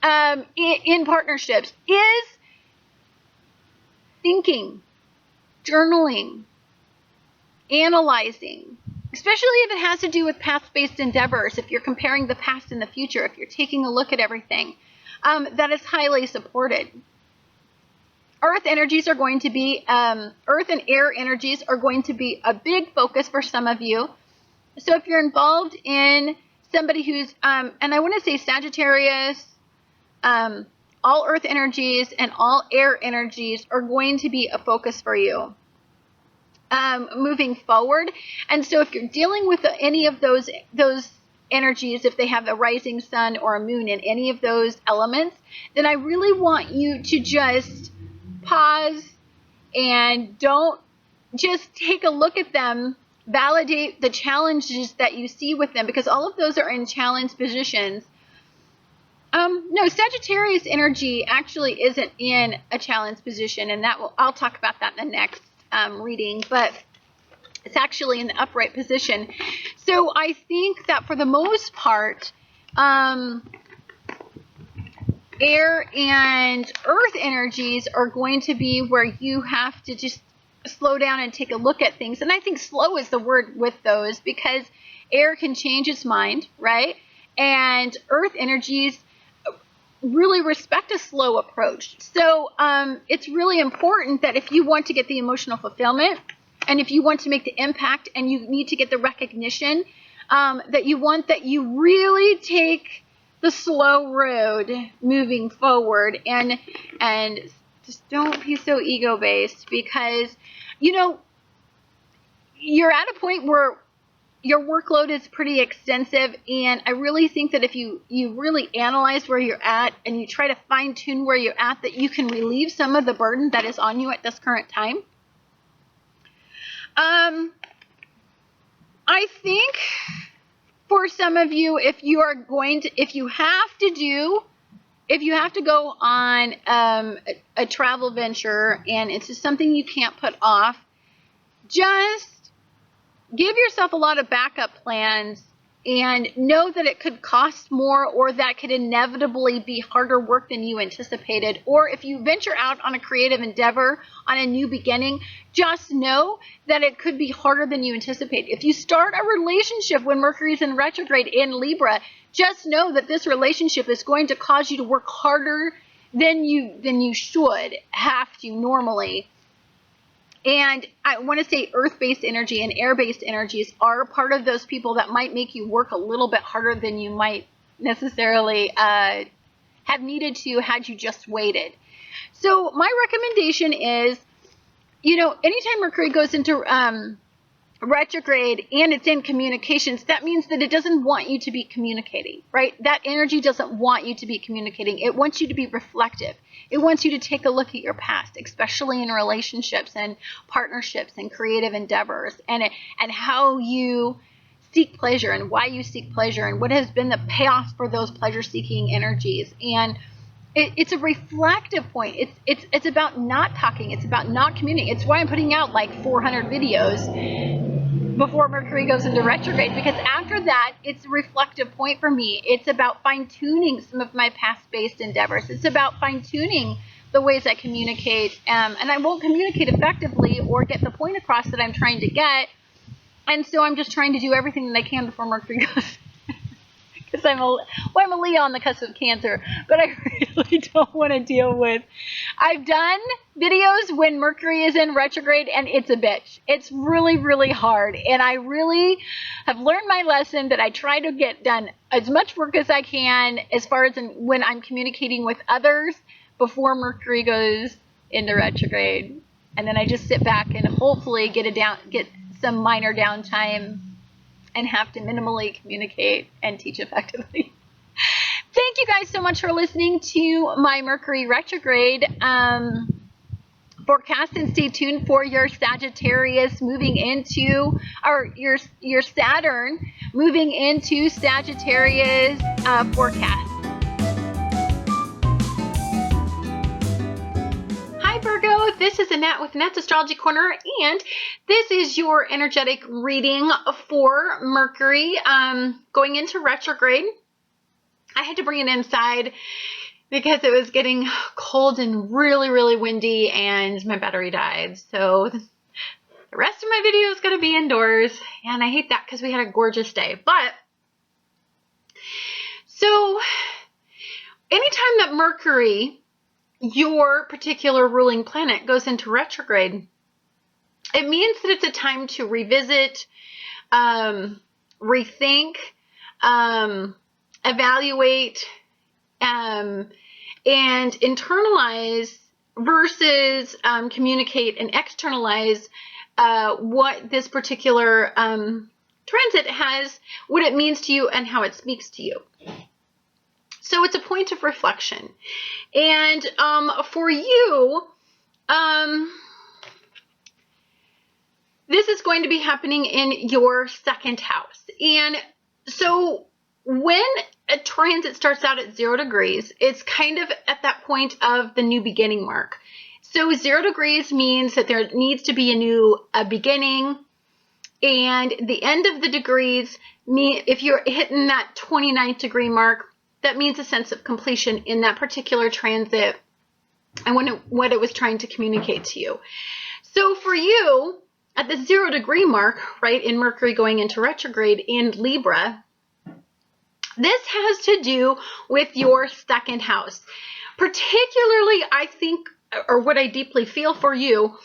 in partnerships is thinking, journaling, analyzing, especially if it has to do with past-based endeavors, if you're comparing the past and the future, if you're taking a look at everything, that is highly supported. Earth energies are going to be, earth and air energies are going to be a big focus for some of you. So if you're involved in somebody who's, and I want to say Sagittarius, all earth energies and all air energies are going to be a focus for you moving forward. And so if you're dealing with any of those energies, if they have a rising sun or a moon in any of those elements, then I really want you to just pause and don't just take a look at them, validate the challenges that you see with them, because all of those are in challenge positions. No, Sagittarius energy actually isn't in a challenge position, and I'll talk about that in the next reading, but it's actually in the upright position. So I think that for the most part, air and earth energies are going to be where you have to just slow down and take a look at things. And I think slow is the word with those, because air can change its mind, right? And earth energies really respect a slow approach. So it's really important that if you want to get the emotional fulfillment, and if you want to make the impact, and you need to get the recognition, that you really take the slow road moving forward, and just don't be so ego-based, because you're at a point where your workload is pretty extensive, and I really think that if you really analyze where you're at and you try to fine-tune where you're at, that you can relieve some of the burden that is on you at this current time. I think for some of you, if you have to go on a travel venture and it's just something you can't put off, just give yourself a lot of backup plans and know that it could cost more, or that could inevitably be harder work than you anticipated. Or if you venture out on a creative endeavor, on a new beginning, just know that it could be harder than you anticipate. If you start a relationship when Mercury's in retrograde in Libra, just know that this relationship is going to cause you to work harder than you should have to normally. And I want to say earth-based energy and air-based energies are part of those people that might make you work a little bit harder than you might necessarily have needed to had you just waited. So my recommendation is, anytime Mercury goes into retrograde and it's in communications, that means that it doesn't want you to be communicating, right? That energy doesn't want you to be communicating. It wants you to be reflective. It wants you to take a look at your past, especially in relationships and partnerships and creative endeavors, and how you seek pleasure and why you seek pleasure and what has been the payoff for those pleasure-seeking energies. And it's a reflective point. It's about not talking. It's about not communicating. It's why I'm putting out like 400 videos before Mercury goes into retrograde, because after that, it's a reflective point for me. It's about fine-tuning some of my past-based endeavors. It's about fine-tuning the ways I communicate, and I won't communicate effectively or get the point across that I'm trying to get, and so I'm just trying to do everything that I can before Mercury goes. Because I'm a Leo on the cusp of Cancer, but I really don't want to deal with. I've done videos when Mercury is in retrograde, and it's a bitch. It's really, really hard, and I really have learned my lesson that I try to get done as much work as I can as far as when I'm communicating with others before Mercury goes into retrograde, and then I just sit back and hopefully get some minor downtime and have to minimally communicate and teach effectively. Thank thank you guys so much for listening to my Mercury retrograde forecast, and stay tuned for your Sagittarius moving into, or your Saturn moving into Sagittarius forecast. Hi Virgo, this is Annette with Annette's Astrology Corner, and this is your energetic reading for Mercury going into retrograde. I had to bring it inside because it was getting cold and really, really windy, and my battery died. So the rest of my video is going to be indoors, and I hate that because we had a gorgeous day. But so anytime that Mercury, your particular ruling planet, goes into retrograde, it means that it's a time to revisit, rethink, evaluate, and internalize versus communicate and externalize what this particular transit has, what it means to you, and how it speaks to you. So it's a point of reflection. And for you, this is going to be happening in your second house. And so when a transit starts out at 0 degrees, it's kind of at that point of the new beginning mark. So 0 degrees means that there needs to be a beginning, and the end of the degrees mean, if you're hitting that 29th degree mark, that means a sense of completion in that particular transit and what it was trying to communicate to you. So for you, at the 0 degree mark, right, in Mercury going into retrograde in Libra, this has to do with your second house. Particularly, I think, or what I deeply feel for you,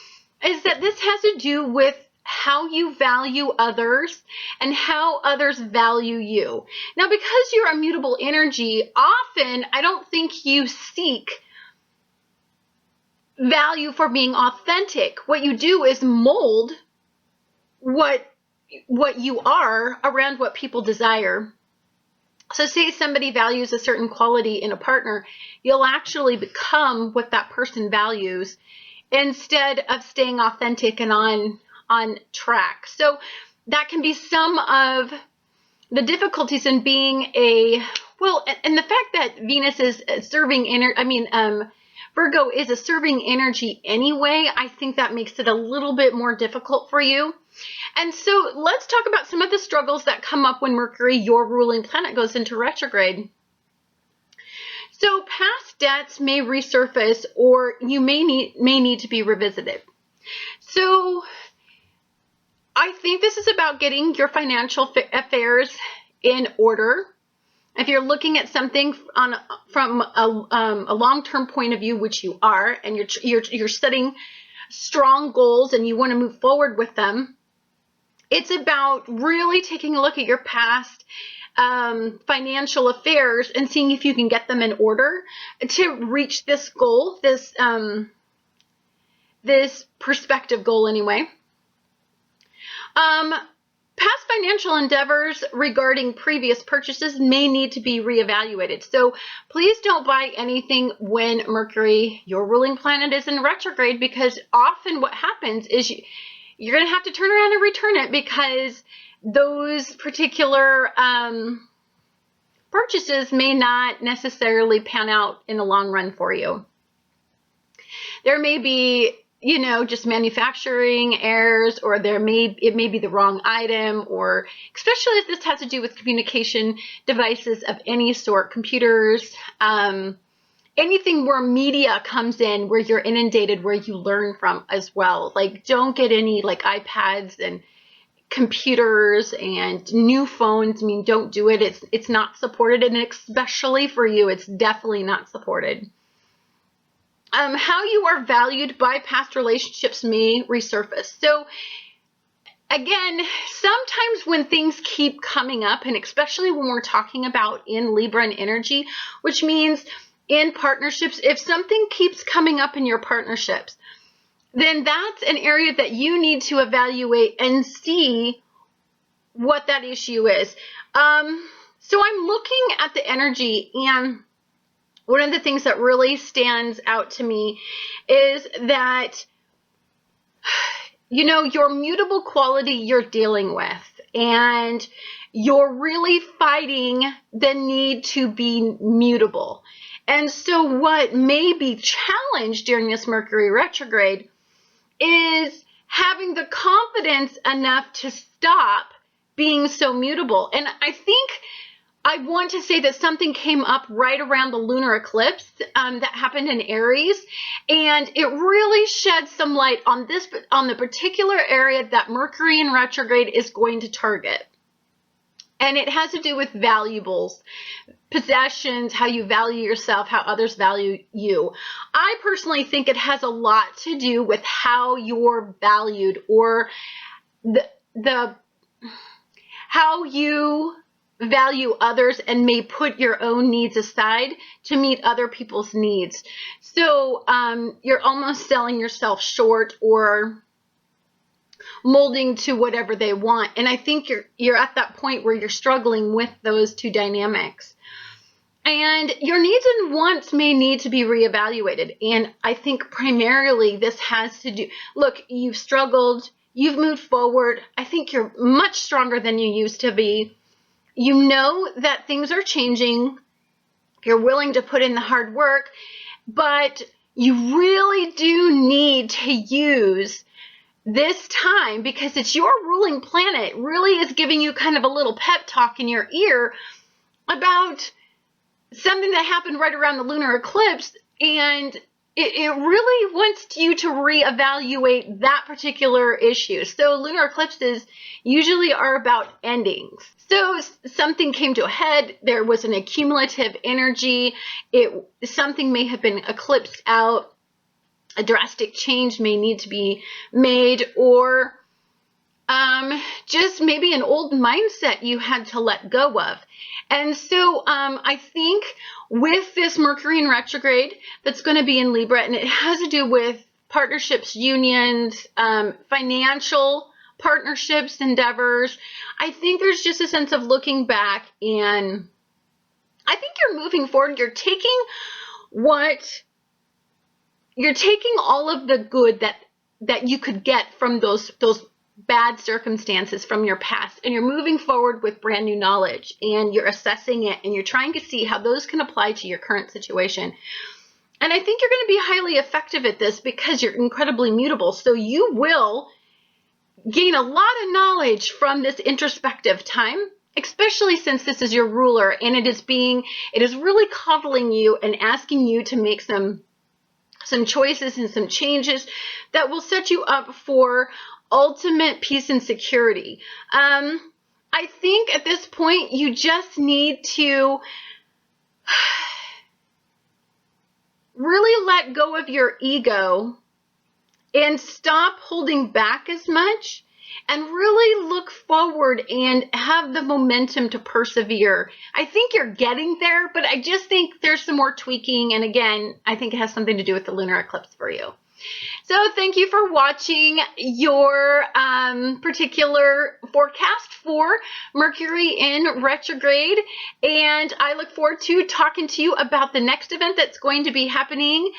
is that this has to do with how you value others and how others value you. Now, because you're a mutable energy, often I don't think you seek value for being authentic. What you do is mold what you are around what people desire. So say somebody values a certain quality in a partner, you'll actually become what that person values instead of staying authentic and on track. So that can be some of the difficulties in being and the fact that Venus is serving Virgo is a serving energy anyway, I think that makes it a little bit more difficult for you. And so let's talk about some of the struggles that come up when Mercury, your ruling planet, goes into retrograde. So past debts may resurface, or you may need to be revisited. So I think this is about getting your financial affairs in order. If you're looking at something from a long-term point of view, which you are, and you're setting strong goals and you want to move forward with them, it's about really taking a look at your past financial affairs and seeing if you can get them in order to reach this goal, this perspective goal anyway. Past financial endeavors regarding previous purchases may need to be reevaluated. So please don't buy anything when Mercury, your ruling planet, is in retrograde, because often what happens is you're going to have to turn around and return it because those particular purchases may not necessarily pan out in the long run for you. There may be, just manufacturing errors, or it may be the wrong item, or especially if this has to do with communication devices of any sort, computers, anything where media comes in, where you're inundated, where you learn from as well. Like, don't get any iPads and computers and new phones. Don't do it. It's not supported, and especially for you, it's definitely not supported. How you are valued by past relationships may resurface. So again, sometimes when things keep coming up, and especially when we're talking about in Libra energy, which means in partnerships, if something keeps coming up in your partnerships, then that's an area that you need to evaluate and see what that issue is. So I'm looking at the energy, and one of the things that really stands out to me is that, you know, your mutable quality you're dealing with, and you're really fighting the need to be mutable. And so what may be challenged during this Mercury retrograde is having the confidence enough to stop being so mutable. And I think I want to say that something came up right around the lunar eclipse that happened in Aries, and it really shed some light on the particular area that Mercury in retrograde is going to target. And it has to do with valuables, possessions, how you value yourself, how others value you. I personally think it has a lot to do with how you're valued, or how you value others and may put your own needs aside to meet other people's needs. So you're almost selling yourself short or molding to whatever they want. And I think you're at that point where you're struggling with those two dynamics. And your needs and wants may need to be reevaluated. And I think primarily this has to do, look, you've struggled, you've moved forward. I think you're much stronger than you used to be. You know that things are changing. You're willing to put in the hard work, but you really do need to use this time, because it's your ruling planet, really is giving you kind of a little pep talk in your ear about something that happened right around the lunar eclipse, and it really wants you to reevaluate that particular issue. So lunar eclipses usually are about endings. So something came to a head, there was an accumulative energy, something may have been eclipsed out, a drastic change may need to be made, or just maybe an old mindset you had to let go of. And so I think with this Mercury in retrograde that's going to be in Libra, and it has to do with partnerships, unions, financial partnerships, endeavors, I think there's just a sense of looking back, and I think you're moving forward. You're taking all of the good that you could get from those bad circumstances from your past, and you're moving forward with brand new knowledge, and you're assessing it, and you're trying to see how those can apply to your current situation. And I think you're going to be highly effective at this because you're incredibly mutable. So you will gain a lot of knowledge from this introspective time, especially since this is your ruler, and it is really coddling you and asking you to make some choices and some changes that will set you up for ultimate peace and security. I think at this point you just need to really let go of your ego and stop holding back as much, and really look forward and have the momentum to persevere. I think you're getting there, but I just think there's some more tweaking. And again, I think it has something to do with the lunar eclipse for you. So thank you for watching your particular forecast for Mercury in retrograde. And I look forward to talking to you about the next event that's going to be happening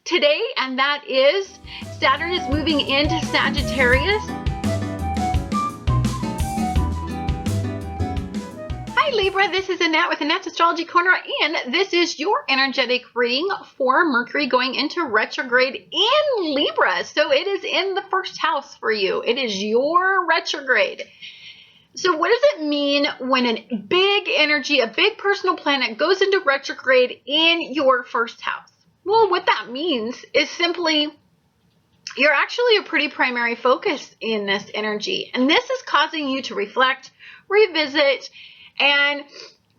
today. And that is Saturn is moving into Sagittarius. Hi Libra, this is Annette with Annette's Astrology Corner, and this is your energetic reading for Mercury going into retrograde in Libra. So it is in the first house for you. It is your retrograde. So what does it mean when a big energy, a big personal planet goes into retrograde in your first house? Well, what that means is simply you're actually a pretty primary focus in this energy, and this is causing you to reflect, revisit, and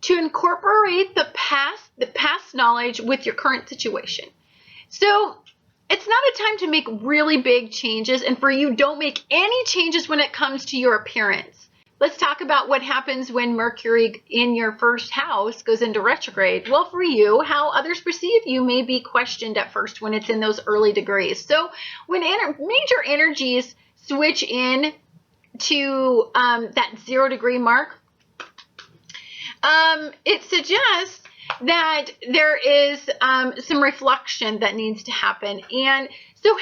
to incorporate the past knowledge with your current situation. So it's not a time to make really big changes, and for you, don't make any changes when it comes to your appearance. Let's talk about what happens when Mercury in your first house goes into retrograde. Well, for you, how others perceive you may be questioned at first when it's in those early degrees. So when major energies switch in to that 0 degree mark, It suggests that there is some reflection that needs to happen. And so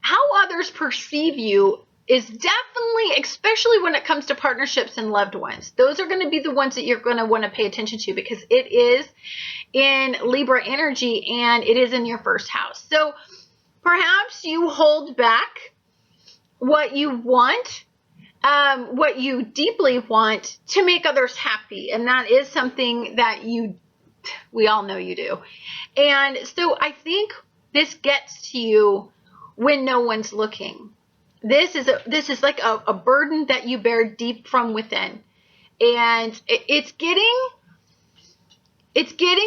how others perceive you is definitely, especially when it comes to partnerships and loved ones, those are going to be the ones that you're going to want to pay attention to, because it is in Libra energy and it is in your first house. So perhaps you hold back what you want, what you deeply want, to make others happy. And that is something that we all know you do. And so I think this gets to you when no one's looking. This is like a burden that you bear deep from within. And it's getting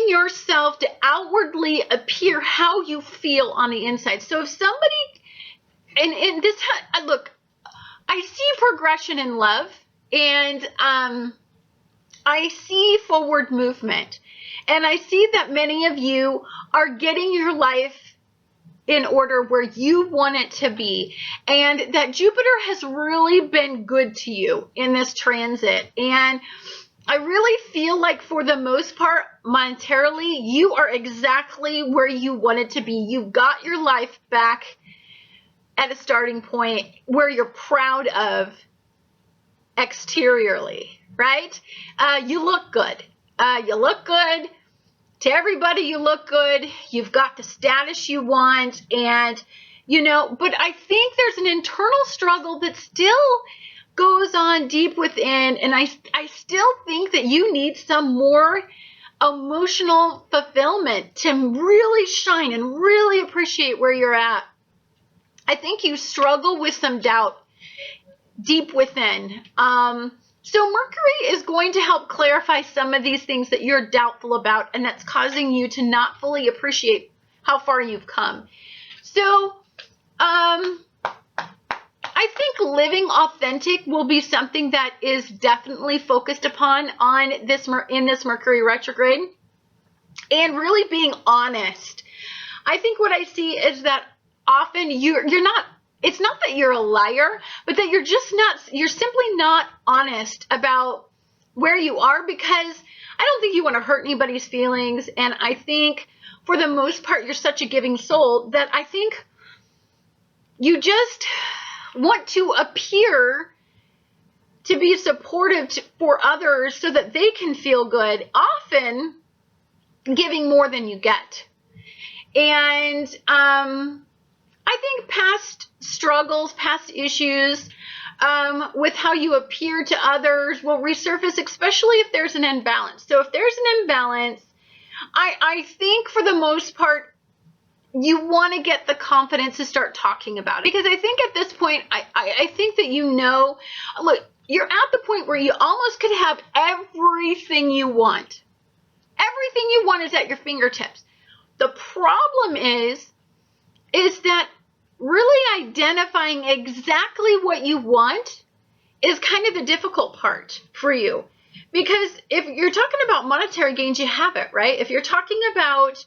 yourself to outwardly appear how you feel on the inside. So if somebody, and this, look, I see progression in love, and I see forward movement, and I see that many of you are getting your life in order where you want it to be, and that Jupiter has really been good to you in this transit. And I really feel like, for the most part, monetarily, you are exactly where you want it to be. You got your life back at a starting point where you're proud of exteriorly, right? You look good. You look good. To everybody, you look good. You've got the status you want. And, but I think there's an internal struggle that still goes on deep within. And I still think that you need some more emotional fulfillment to really shine and really appreciate where you're at. I think you struggle with some doubt deep within. So Mercury is going to help clarify some of these things that you're doubtful about, and that's causing you to not fully appreciate how far you've come. So I think living authentic will be something that is definitely focused upon in this Mercury retrograde, and really being honest. I think what I see is that often you're not, it's not that you're a liar, but that you're simply not honest about where you are, because I don't think you want to hurt anybody's feelings. And I think for the most part, you're such a giving soul that I think you just want to appear to be supportive for others so that they can feel good, often giving more than you get. And I think past struggles, past issues with how you appear to others will resurface, especially if there's an imbalance. So if there's an imbalance, I think for the most part, you want to get the confidence to start talking about it. Because I think at this point, I think that look, you're at the point where you almost could have everything you want. Everything you want is at your fingertips. The problem is that really identifying exactly what you want is kind of the difficult part for you. Because if you're talking about monetary gains, you have it, right? If you're talking about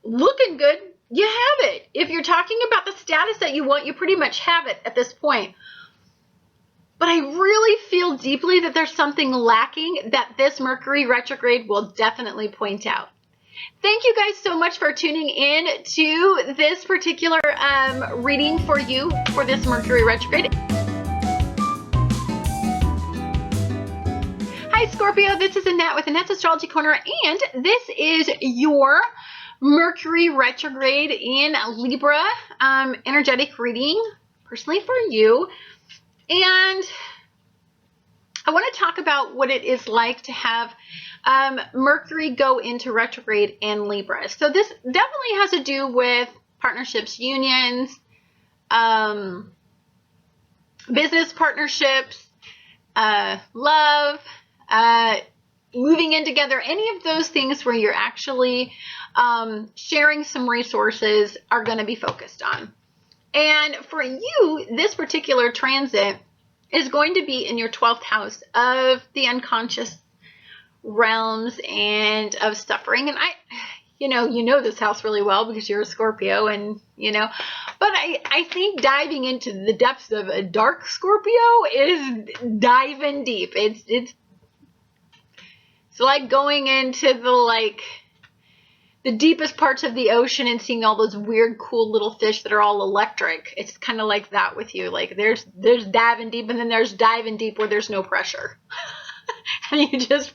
looking good, you have it. If you're talking about the status that you want, you pretty much have it at this point. But I really feel deeply that there's something lacking that this Mercury retrograde will definitely point out. Thank you guys so much for tuning in to this particular reading for you for this Mercury retrograde. Hi Scorpio, this is Annette with Annette's Astrology Corner, and this is your Mercury retrograde in Libra energetic reading, personally for you. And I want to talk about what it is like to have Mercury go into retrograde in Libra. So this definitely has to do with partnerships, unions, business partnerships, love, moving in together. Any of those things where you're actually sharing some resources are going to be focused on. And for you, this particular transit is going to be in your 12th house of the unconscious realms and of suffering. And you know this house really well because you're a Scorpio, and but I think diving into the depths of a dark Scorpio is diving deep. It's It's like going into the deepest parts of the ocean and seeing all those weird, cool little fish that are all electric. It's kind of like that with you. Like there's diving deep, and then there's diving deep where there's no pressure. And you just,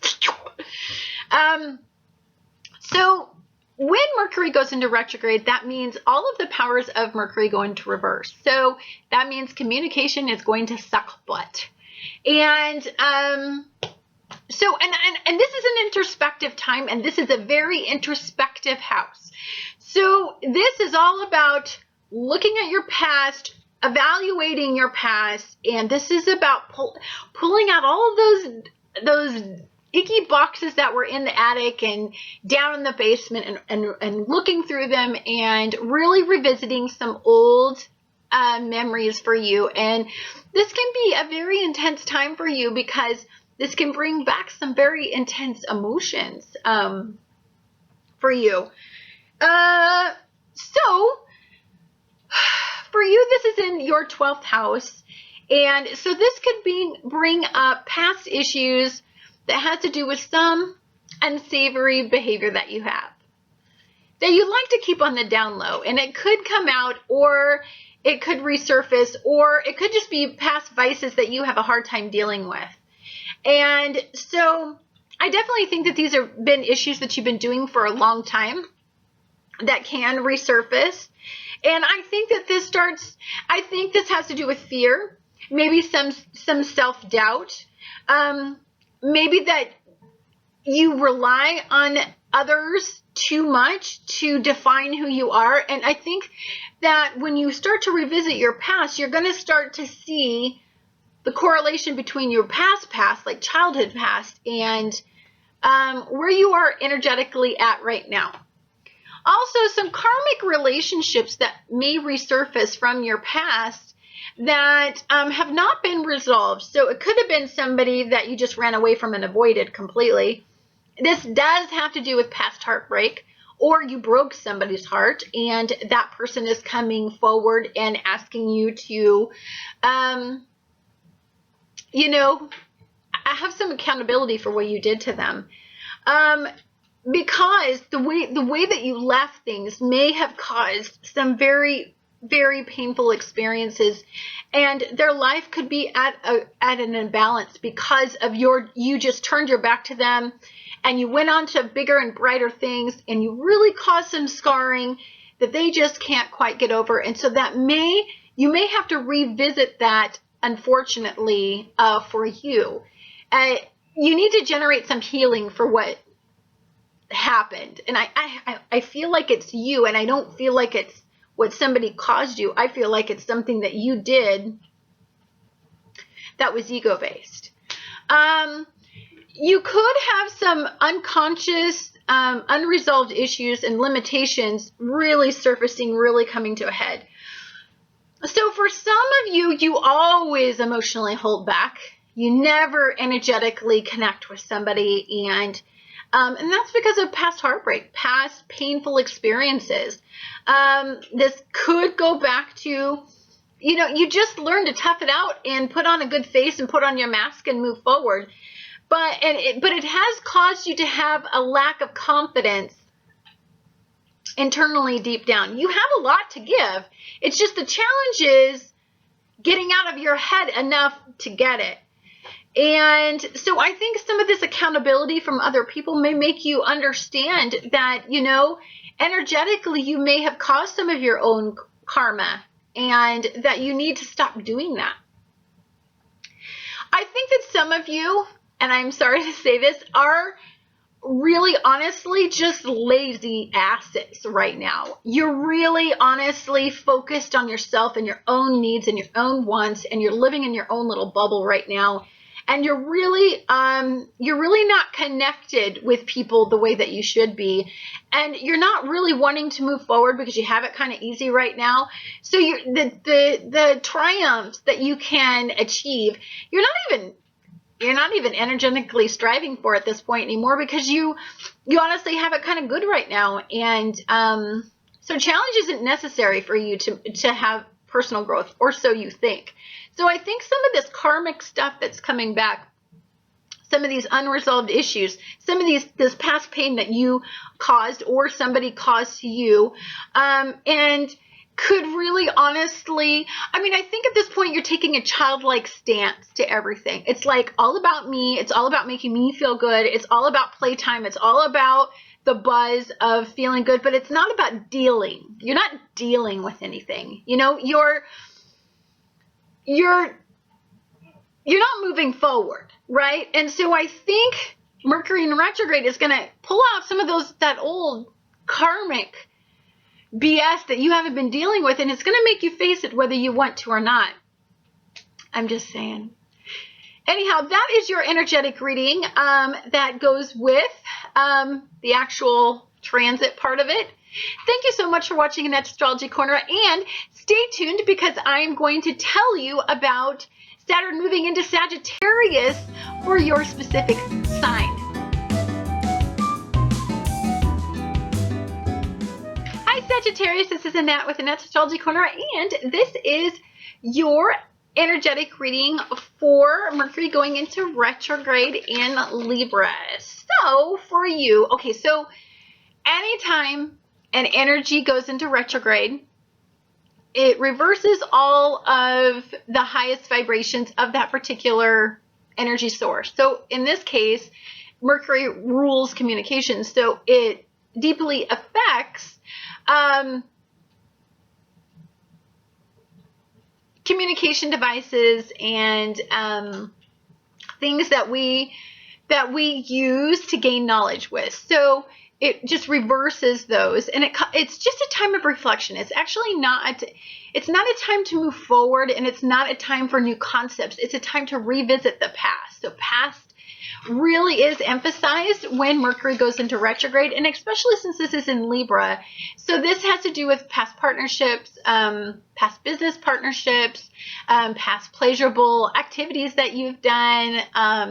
so when Mercury goes into retrograde, that means all of the powers of Mercury go into reverse. So that means communication is going to suck butt. And, so, and this is an introspective time, and this is a very introspective house. So this is all about looking at your past, evaluating your past, and this is about pulling out all of those icky boxes that were in the attic and down in the basement, and looking through them and really revisiting some old memories for you. And this can be a very intense time for you, because this can bring back some very intense emotions for you. So for you, this is in your 12th house. And so this could bring up past issues that has to do with some unsavory behavior that you have, that you like to keep on the down low. And it could come out, or it could resurface, or it could just be past vices that you have a hard time dealing with. And so I definitely think that these have been issues that you've been doing for a long time that can resurface. And I think that this has to do with fear, maybe some self-doubt, maybe that you rely on others too much to define who you are. And I think that when you start to revisit your past, you're going to start to see the correlation between your past, like childhood past, and where you are energetically at right now. Also, some karmic relationships that may resurface from your past that have not been resolved. So it could have been somebody that you just ran away from and avoided completely. This does have to do with past heartbreak, or you broke somebody's heart and that person is coming forward and asking you to, have some accountability for what you did to them. Because the way that you left things may have caused some very, very painful experiences, and their life could be at an imbalance because of you just turned your back to them, and you went on to bigger and brighter things, and you really caused some scarring that they just can't quite get over. And so you may have to revisit that, unfortunately, for you. You need to generate some healing for what happened. And I feel like it's you, and I don't feel like it's what somebody caused you. I feel like it's something that you did that was ego-based. You could have some unconscious, unresolved issues and limitations really surfacing, really coming to a head. So for some of you, you always emotionally hold back. You never energetically connect with somebody, and that's because of past heartbreak, past painful experiences. This could go back to, you just learn to tough it out and put on a good face and put on your mask and move forward. But it has caused you to have a lack of confidence internally deep down. You have a lot to give. It's just the challenge is getting out of your head enough to get it. And so I think some of this accountability from other people may make you understand that, energetically you may have caused some of your own karma, and that you need to stop doing that. I think that some of you, and I'm sorry to say this, are really honestly just lazy asses right now. You're really honestly focused on yourself and your own needs and your own wants, and you're living in your own little bubble right now. And you're really not connected with people the way that you should be. And you're not really wanting to move forward because you have it kind of easy right now. So the triumphs that you can achieve, you're not even energetically striving for at this point anymore, because you honestly have it kind of good right now. And so challenge isn't necessary for you to have personal growth, or so you think. So I think some of this karmic stuff that's coming back, some of these unresolved issues, some of this past pain that you caused or somebody caused to you, and could really honestly, I mean, I think at this point you're taking a childlike stance to everything. It's like all about me. It's all about making me feel good. It's all about playtime. It's all about the buzz of feeling good, but it's not about dealing. You're not dealing with anything. You know, you're not moving forward, right? And so I think Mercury in retrograde is going to pull out some of that old karmic BS that you haven't been dealing with, and it's going to make you face it whether you want to or not. I'm just saying. Anyhow, that is your energetic reading that goes with the actual transit part of it. Thank you so much for watching Annette's Astrology Corner, and stay tuned because I'm going to tell you about Saturn moving into Sagittarius for your specific sign. Hi Sagittarius, this is Annette with Annette's Astrology Corner, and this is your energetic reading for Mercury going into retrograde in Libra. So for you, okay, so anytime an energy goes into retrograde, it reverses all of the highest vibrations of that particular energy source. So in this case, Mercury rules communication, so it deeply affects communication devices and things that we use to gain knowledge with. So it just reverses those, and it's just a time of reflection. It's actually not a time to move forward, and it's not a time for new concepts. It's a time to revisit the past. So past really is emphasized when Mercury goes into retrograde, and especially since this is in Libra. So this has to do with past partnerships, past business partnerships, past pleasurable activities that you've done.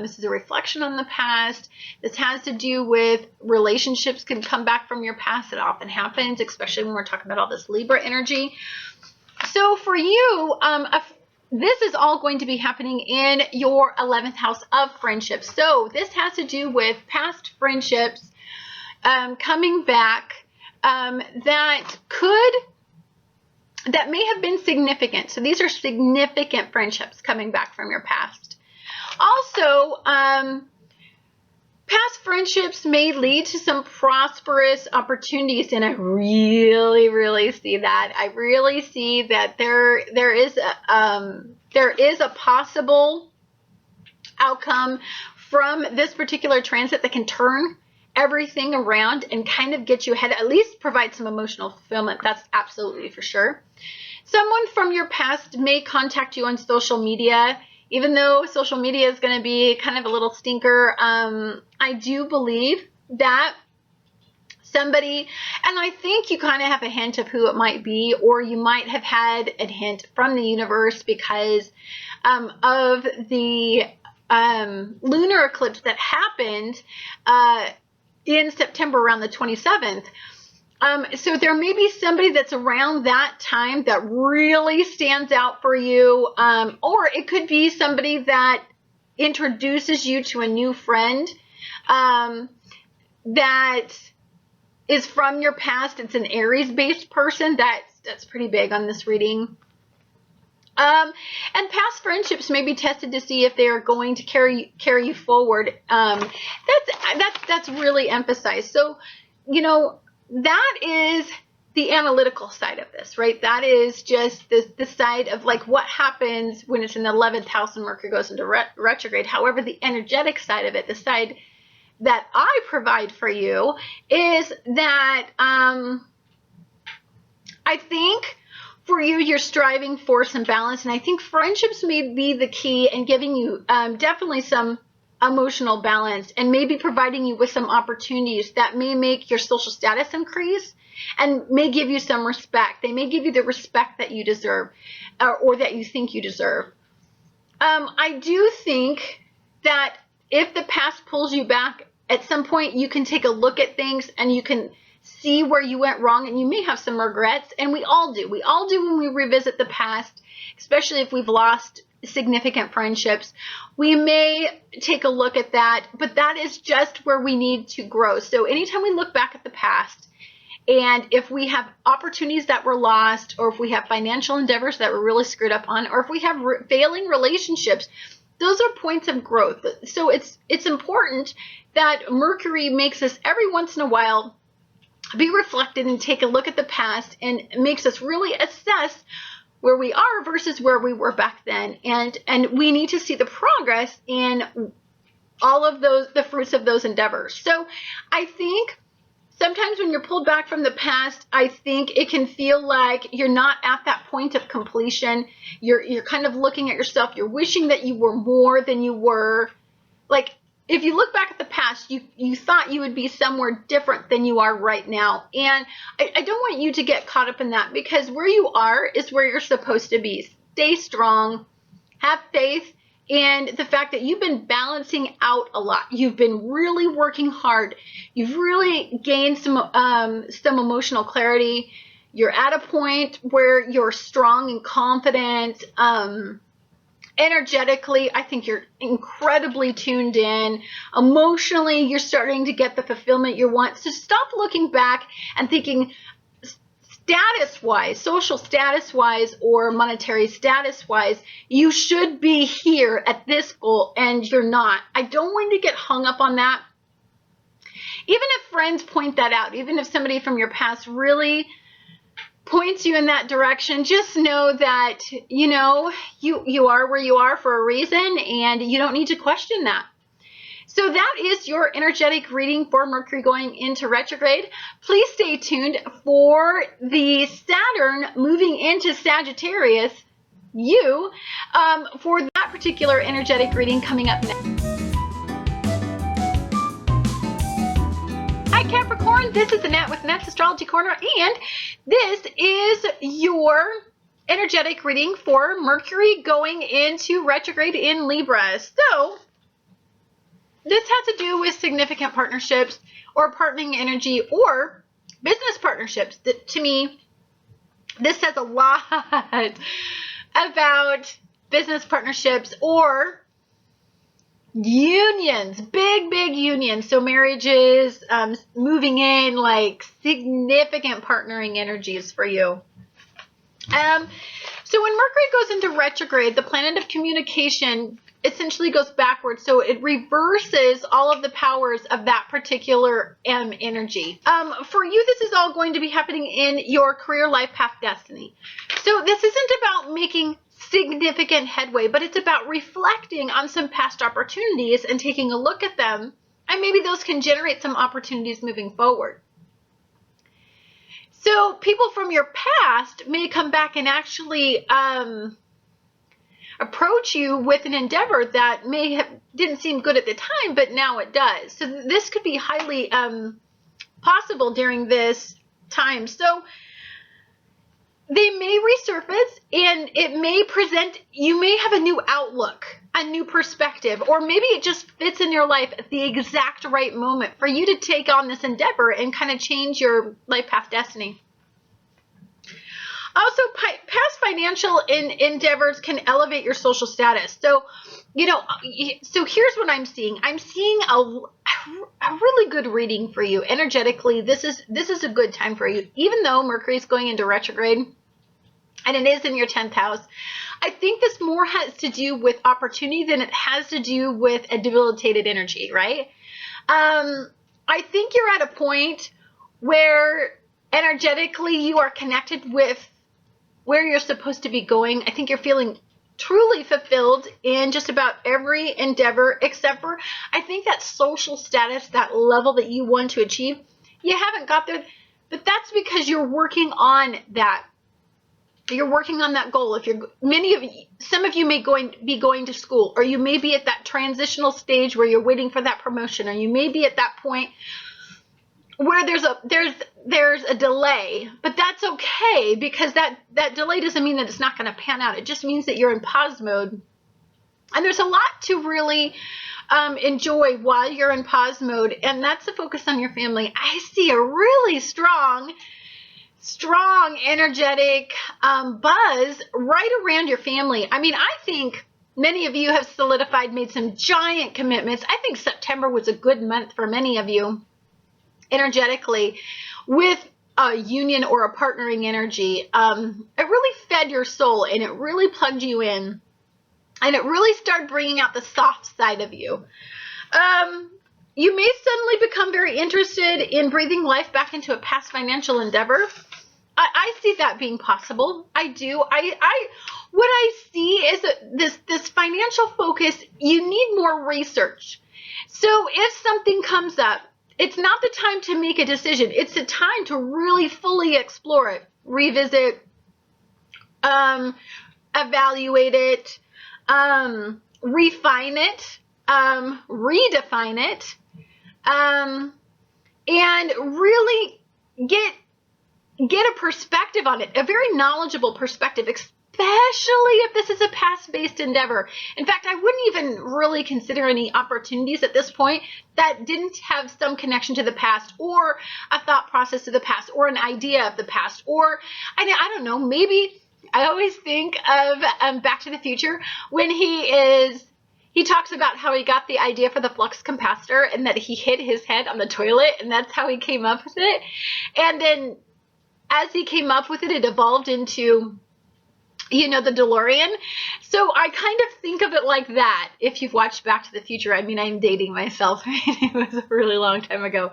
This is a reflection on the past. This has to do with relationships can come back from your past. It often happens, especially when we're talking about all this Libra energy. So for you, this is all going to be happening in your 11th house of friendships. So this has to do with past friendships coming back that may have been significant. So these are significant friendships coming back from your past. Also, past friendships may lead to some prosperous opportunities, and I really, really see that. I really see that there is a possible outcome from this particular transit that can turn everything around and kind of get you ahead, at least provide some emotional fulfillment. That's absolutely for sure. Someone from your past may contact you on social media. Even though social media is going to be kind of a little stinker, I do believe that somebody, and I think you kind of have a hint of who it might be, or you might have had a hint from the universe because of the lunar eclipse that happened in September around the 27th. So there may be somebody that's around that time that really stands out for you, or it could be somebody that introduces you to a new friend that is from your past. It's an Aries-based person. That's pretty big on this reading. And past friendships may be tested to see if they are going to carry you forward. That's really emphasized. So, you know, that is the analytical side of this, right? That is just the side of like what happens when it's in the 11th house and Mercury goes into retrograde. However, the energetic side of it, the side that I provide for you, is that I think for you, you're striving for some balance, and I think friendships may be the key in giving you definitely some emotional balance, and maybe providing you with some opportunities that may make your social status increase and may give you some respect. They may give you the respect that you deserve or that you think you deserve. I do think that if the past pulls you back, at some point you can take a look at things and you can see where you went wrong, and you may have some regrets, and we all do. We all do when we revisit the past, especially if we've lost significant friendships, we may take a look at that, but that is just where we need to grow. So anytime we look back at the past, and if we have opportunities that were lost, or if we have financial endeavors that were really screwed up on, or if we have failing relationships, those are points of growth. So it's important that Mercury makes us every once in a while be reflected and take a look at the past, and makes us really assess where we are versus where we were back then. And we need to see the progress in all of those, the fruits of those endeavors. So I think sometimes when you're pulled back from the past, I think it can feel like you're not at that point of completion. You're kind of looking at yourself. You're wishing that you were more than you were. Like, if you look back at the past, you thought you would be somewhere different than you are right now. And I don't want you to get caught up in that, because where you are is where you're supposed to be. Stay strong, have faith, and the fact that you've been balancing out a lot. You've been really working hard. You've really gained some emotional clarity. You're at a point where you're strong and confident. Energetically, I think you're incredibly tuned in. Emotionally, you're starting to get the fulfillment you want. So stop looking back and thinking status-wise, social status-wise, or monetary status-wise, you should be here at this goal, and you're not. I don't want you to get hung up on that. Even if friends point that out, even if somebody from your past really points you in that direction, just know that, you know, you are where you are for a reason, and you don't need to question that. So that is your energetic reading for Mercury going into retrograde. Please stay tuned for the Saturn moving into Sagittarius, for that particular energetic reading coming up next. Hi Capricorn, this is Annette with Annette's Astrology Corner, and this is your energetic reading for Mercury going into retrograde in Libra. So this has to do with significant partnerships or partnering energy or business partnerships. To me, this says a lot about business partnerships or unions, big unions. So marriages, moving in, like significant partnering energies for you. So when Mercury goes into retrograde, the planet of communication essentially goes backwards. So it reverses all of the powers of that particular energy. For you, this is all going to be happening in your career, life, path, destiny. So this isn't about making significant headway, but it's about reflecting on some past opportunities and taking a look at them, and maybe those can generate some opportunities moving forward. So people from your past may come back and actually approach you with an endeavor that didn't seem good at the time, but now it does. So this could be highly possible during this time. So they may resurface, and it may present, you may have a new outlook, a new perspective, or maybe it just fits in your life at the exact right moment for you to take on this endeavor and kind of change your life path destiny. Also, past financial endeavors can elevate your social status. So, so here's what I'm seeing. I'm seeing a really good reading for you energetically. This is a good time for you, even though Mercury is going into retrograde and it is in your 10th house. I think this more has to do with opportunity than it has to do with a debilitated energy, right? I think you're at a point where energetically you are connected with where you're supposed to be going. I think you're feeling truly fulfilled in just about every endeavor, except for, I think that social status, that level that you want to achieve, you haven't got there, but that's because you're working on that. You're working on that goal. Some of you may be going to school, or you may be at that transitional stage where you're waiting for that promotion, or you may be at that point where there's a delay, but that's okay, because that delay doesn't mean that it's not going to pan out. It just means that you're in pause mode, and there's a lot to really enjoy while you're in pause mode, and that's the focus on your family. I see a really strong energetic buzz right around your family. I mean, I think Many of you have solidified, made some giant commitments. I think September was a good month for many of you energetically with a union or a partnering energy. It really fed your soul and it really plugged you in and it really started bringing out the soft side of you. You may suddenly become very interested in breathing life back into a past financial endeavor. I see that being possible. I do. What I see is that this financial focus, you need more research. So if something comes up, it's not the time to make a decision. It's the time to really fully explore it, revisit, evaluate it, refine it, redefine it, and really get a perspective on it, a very knowledgeable perspective, especially if this is a past-based endeavor. In fact, I wouldn't even really consider any opportunities at this point that didn't have some connection to the past or a thought process of the past or an idea of the past or, I don't know, maybe I always think of Back to the Future when he talks about how he got the idea for the flux capacitor and that he hit his head on the toilet and that's how he came up with it. And then as he came up with it, it evolved into, the DeLorean. So I kind of think of it like that. If you've watched Back to the Future, I mean, I'm dating myself. It was a really long time ago.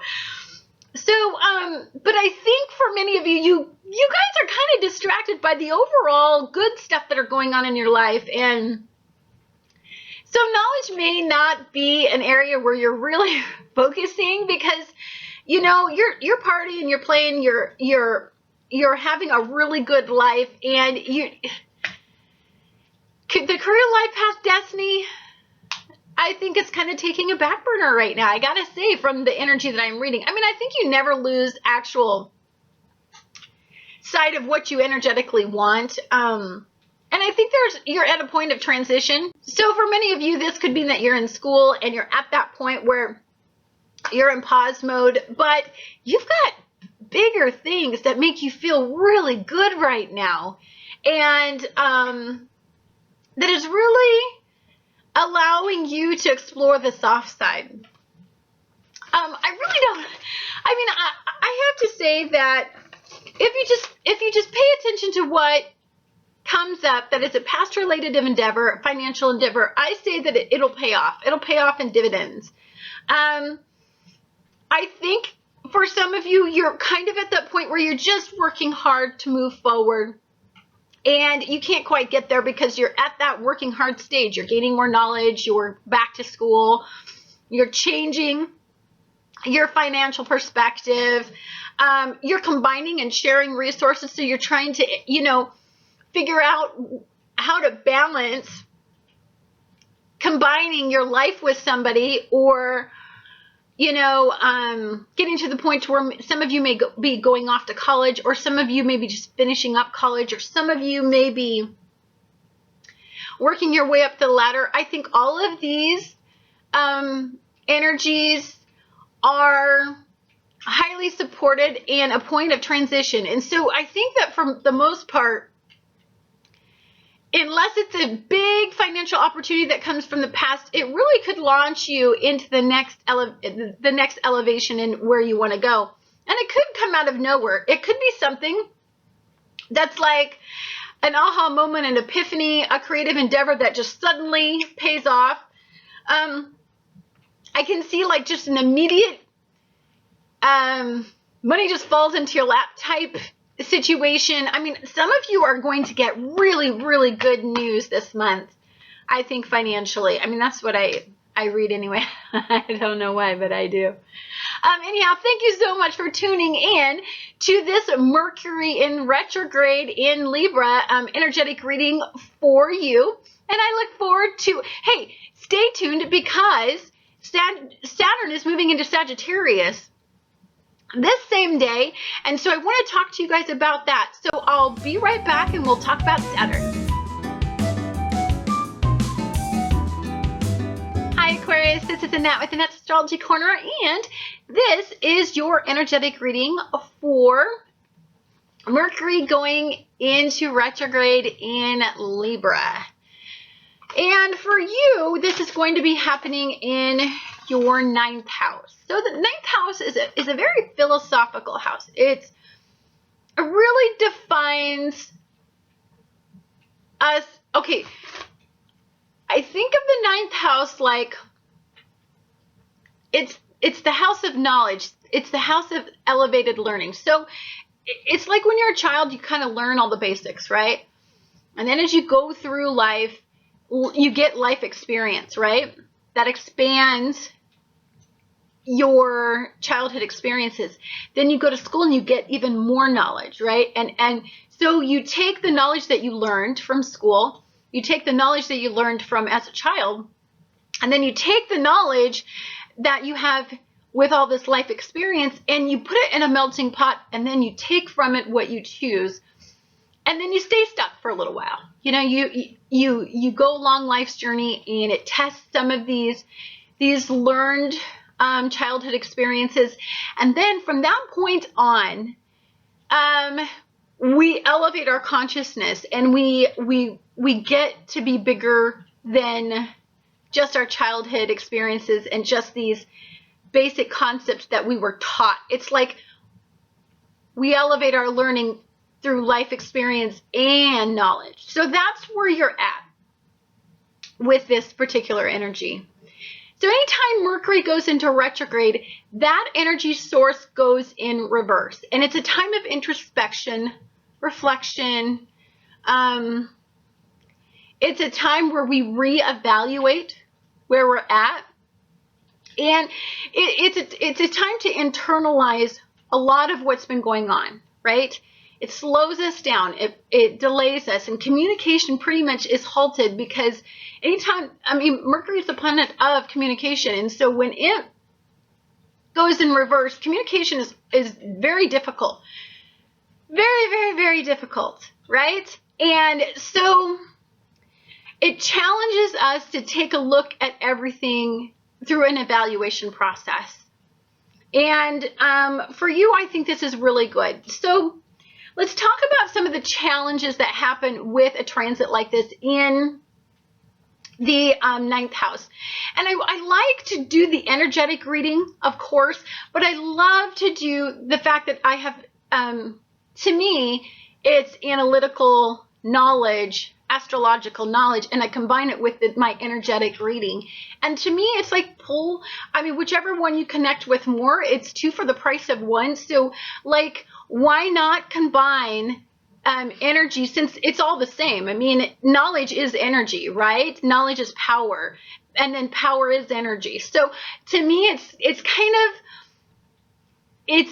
So, but I think for many of you, you guys are kind of distracted by the overall good stuff that are going on in your life. And so knowledge may not be an area where you're really focusing because, you're partying, you're playing, you're having a really good life, and the career life path destiny, I think it's kind of taking a back burner right now. I gotta say, from the energy that I'm reading, I think you never lose actual sight of what you energetically want. And I think you're at a point of transition. So for many of you, this could mean that you're in school and you're at that point where you're in pause mode, but you've got bigger things that make you feel really good right now. And that is really allowing you to explore the soft side. I really don't, I have to say that if you just pay attention to what comes up that is a past related endeavor, financial endeavor, I say that it'll pay off. It'll pay off in dividends. I think for some of you, you're kind of at that point where you're just working hard to move forward and you can't quite get there because you're at that working hard stage. You're gaining more knowledge. You're back to school. You're changing your financial perspective. You're combining and sharing resources. So you're trying to, figure out how to balance combining your life with somebody or, getting to the point where some of you may be going off to college, or some of you may be just finishing up college, or some of you may be working your way up the ladder. I think all of these energies are highly supported and a point of transition. And so I think that for the most part, unless it's a big financial opportunity that comes from the past, it really could launch you into the next elevation in where you want to go. And it could come out of nowhere. It could be something that's like an aha moment, an epiphany, a creative endeavor that just suddenly pays off. I can see like just an immediate money just falls into your lap type situation. Some of you are going to get really, really good news this month, I think, financially. That's what I read anyway. I don't know why, but I do. Anyhow, thank you so much for tuning in to this Mercury in retrograde in Libra energetic reading for you. And I look forward to, hey, stay tuned because Saturn is moving into Sagittarius this same day, and so I want to talk to you guys about that. So I'll be right back and we'll talk about Saturn. Hi Aquarius, this is Annette with Annette's Astrology Corner, and this is your energetic reading for Mercury going into retrograde in Libra. And for you, this is going to be happening in your 9th house. So the 9th house is a very philosophical house. It really defines us. Okay, I think of the 9th house like it's the house of knowledge. It's the house of elevated learning. So it's like when you're a child, you kind of learn all the basics, right? And then as you go through life, you get life experience, right? That expands your childhood experiences. Then you go to school and you get even more knowledge, right? And so you take the knowledge that you learned from school, you take the knowledge that you learned from as a child, and then you take the knowledge that you have with all this life experience and you put it in a melting pot, and then you take from it what you choose. And then you stay stuck for a little while. You know, you go along life's journey, and it tests some of these learned childhood experiences, and then from that point on, we elevate our consciousness, and we get to be bigger than just our childhood experiences and just these basic concepts that we were taught. It's like we elevate our learning through life experience and knowledge. So that's where you're at with this particular energy. So anytime Mercury goes into retrograde, that energy source goes in reverse. And it's a time of introspection, reflection. It's a time where we reevaluate where we're at. And it's a time to internalize a lot of what's been going on, right? It slows us down. It delays us. And communication pretty much is halted because anytime, I mean, Mercury is the planet of communication. And so when it goes in reverse, communication is very difficult. Very, very, very difficult, right? And so it challenges us to take a look at everything through an evaluation process. And for you, I think this is really good. So let's talk about some of the challenges that happen with a transit like this in the 9th house. And I like to do the energetic reading, of course, but I love to do the fact that I have, to me, it's analytical knowledge, astrological knowledge, and I combine it with my energetic reading. And to me, it's like whichever one you connect with more, it's 2 for the price of 1. So like, why not combine energy, since it's all the same? I mean, knowledge is energy, right? Knowledge is power, and then power is energy. So to me, it's kind of,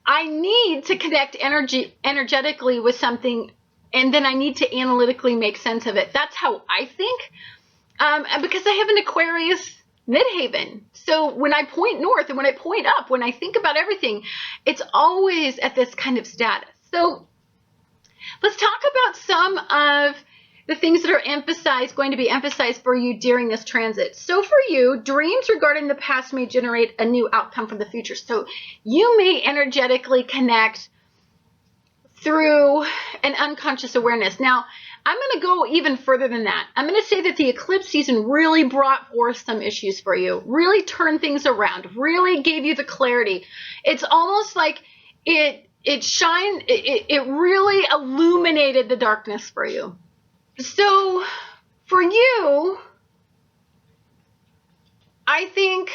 I need to connect energetically with something, and then I need to analytically make sense of it. That's how I think, because I have an Aquarius midhaven. So when I point north and when I point up, when I think about everything, it's always at this kind of status. So let's talk about some of the things that are going to be emphasized for you during this transit. So for you, dreams regarding the past may generate a new outcome from the future. So you may energetically connect through an unconscious awareness. Now, I'm going to go even further than that. I'm going to say that the eclipse season really brought forth some issues for you, really turned things around, really gave you the clarity. It's almost like it really illuminated the darkness for you. So for you, I think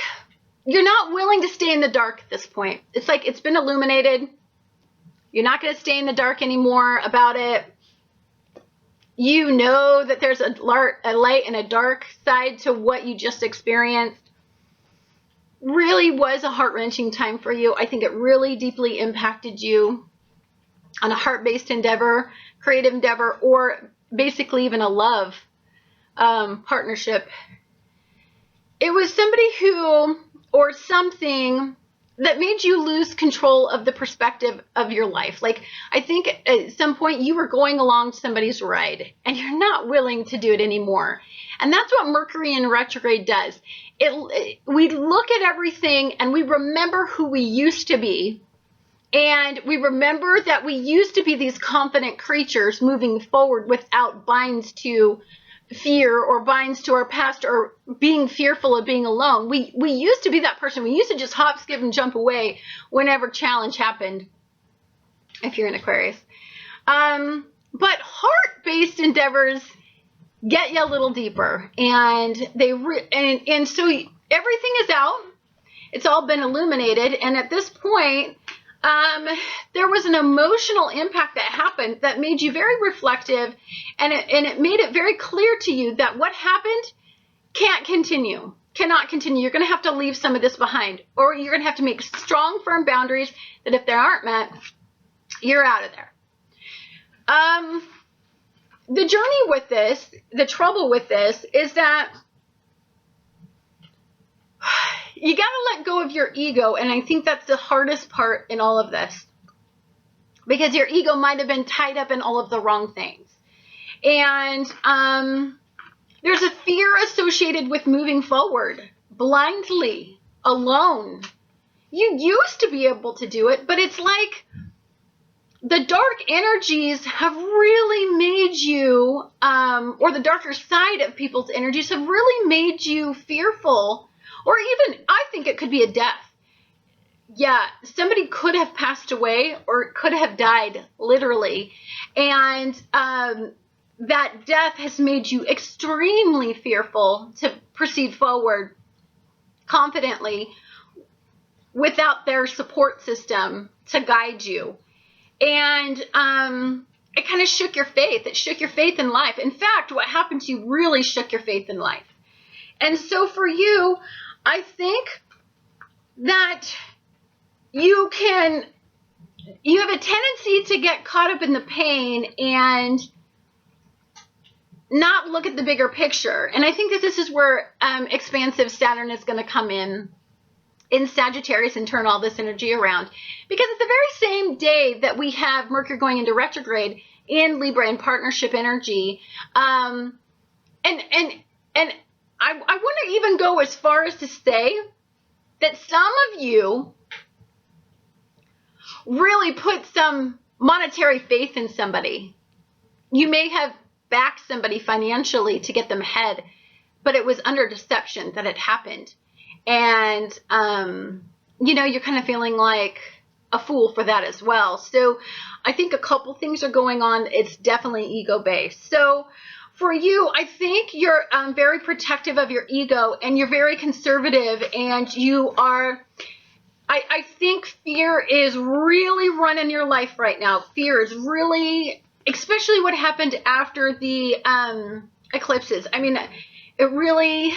you're not willing to stay in the dark at this point. It's like it's been illuminated. You're not going to stay in the dark anymore about it. You know that there's a light and a dark side to what you just experienced. Really was a heart-wrenching time for you. I think it really deeply impacted you on a heart-based endeavor, creative endeavor, or basically even a love partnership. It was somebody or something that made you lose control of the perspective of your life. Like, I think at some point you were going along somebody's ride and you're not willing to do it anymore. And that's what Mercury in retrograde does. We look at everything and we remember who we used to be. And we remember that we used to be these confident creatures moving forward without binds to fear or binds to our past or being fearful of being alone. We used to be that person. We used to just hop, skip, and jump away whenever challenge happened, if you're an Aquarius. But heart-based endeavors get you a little deeper, and and so everything is out. It's all been illuminated, and at this point, there was an emotional impact that happened that made you very reflective, and it made it very clear to you that what happened cannot continue. You're going to have to leave some of this behind, or you're going to have to make strong, firm boundaries that if they aren't met, you're out of there. The journey with this, the trouble with this, is that you got to let go of your ego, and I think that's the hardest part in all of this, because your ego might have been tied up in all of the wrong things. And there's a fear associated with moving forward blindly, alone. You used to be able to do it, but it's like the dark energies have really made you, or the darker side of people's energies have really made you fearful. Or even, I think it could be a death. Yeah, somebody could have passed away or could have died, literally. And that death has made you extremely fearful to proceed forward confidently without their support system to guide you. And it kind of shook your faith. It shook your faith in life. In fact, what happened to you really shook your faith in life. And so for you, I think that you have a tendency to get caught up in the pain and not look at the bigger picture. And I think that this is where expansive Saturn is going to come in Sagittarius and turn all this energy around. Because it's the very same day that we have Mercury going into retrograde in Libra in partnership energy. And I want to even go as far as to say that some of you really put some monetary faith in somebody. You may have backed somebody financially to get them ahead, but it was under deception that it happened. And, you're kind of feeling like a fool for that as well. So I think a couple things are going on. It's definitely ego-based. So for you, I think you're very protective of your ego, and you're very conservative, and you are, I think fear is really running your life right now. Fear is really, especially what happened after the eclipses. I mean, it really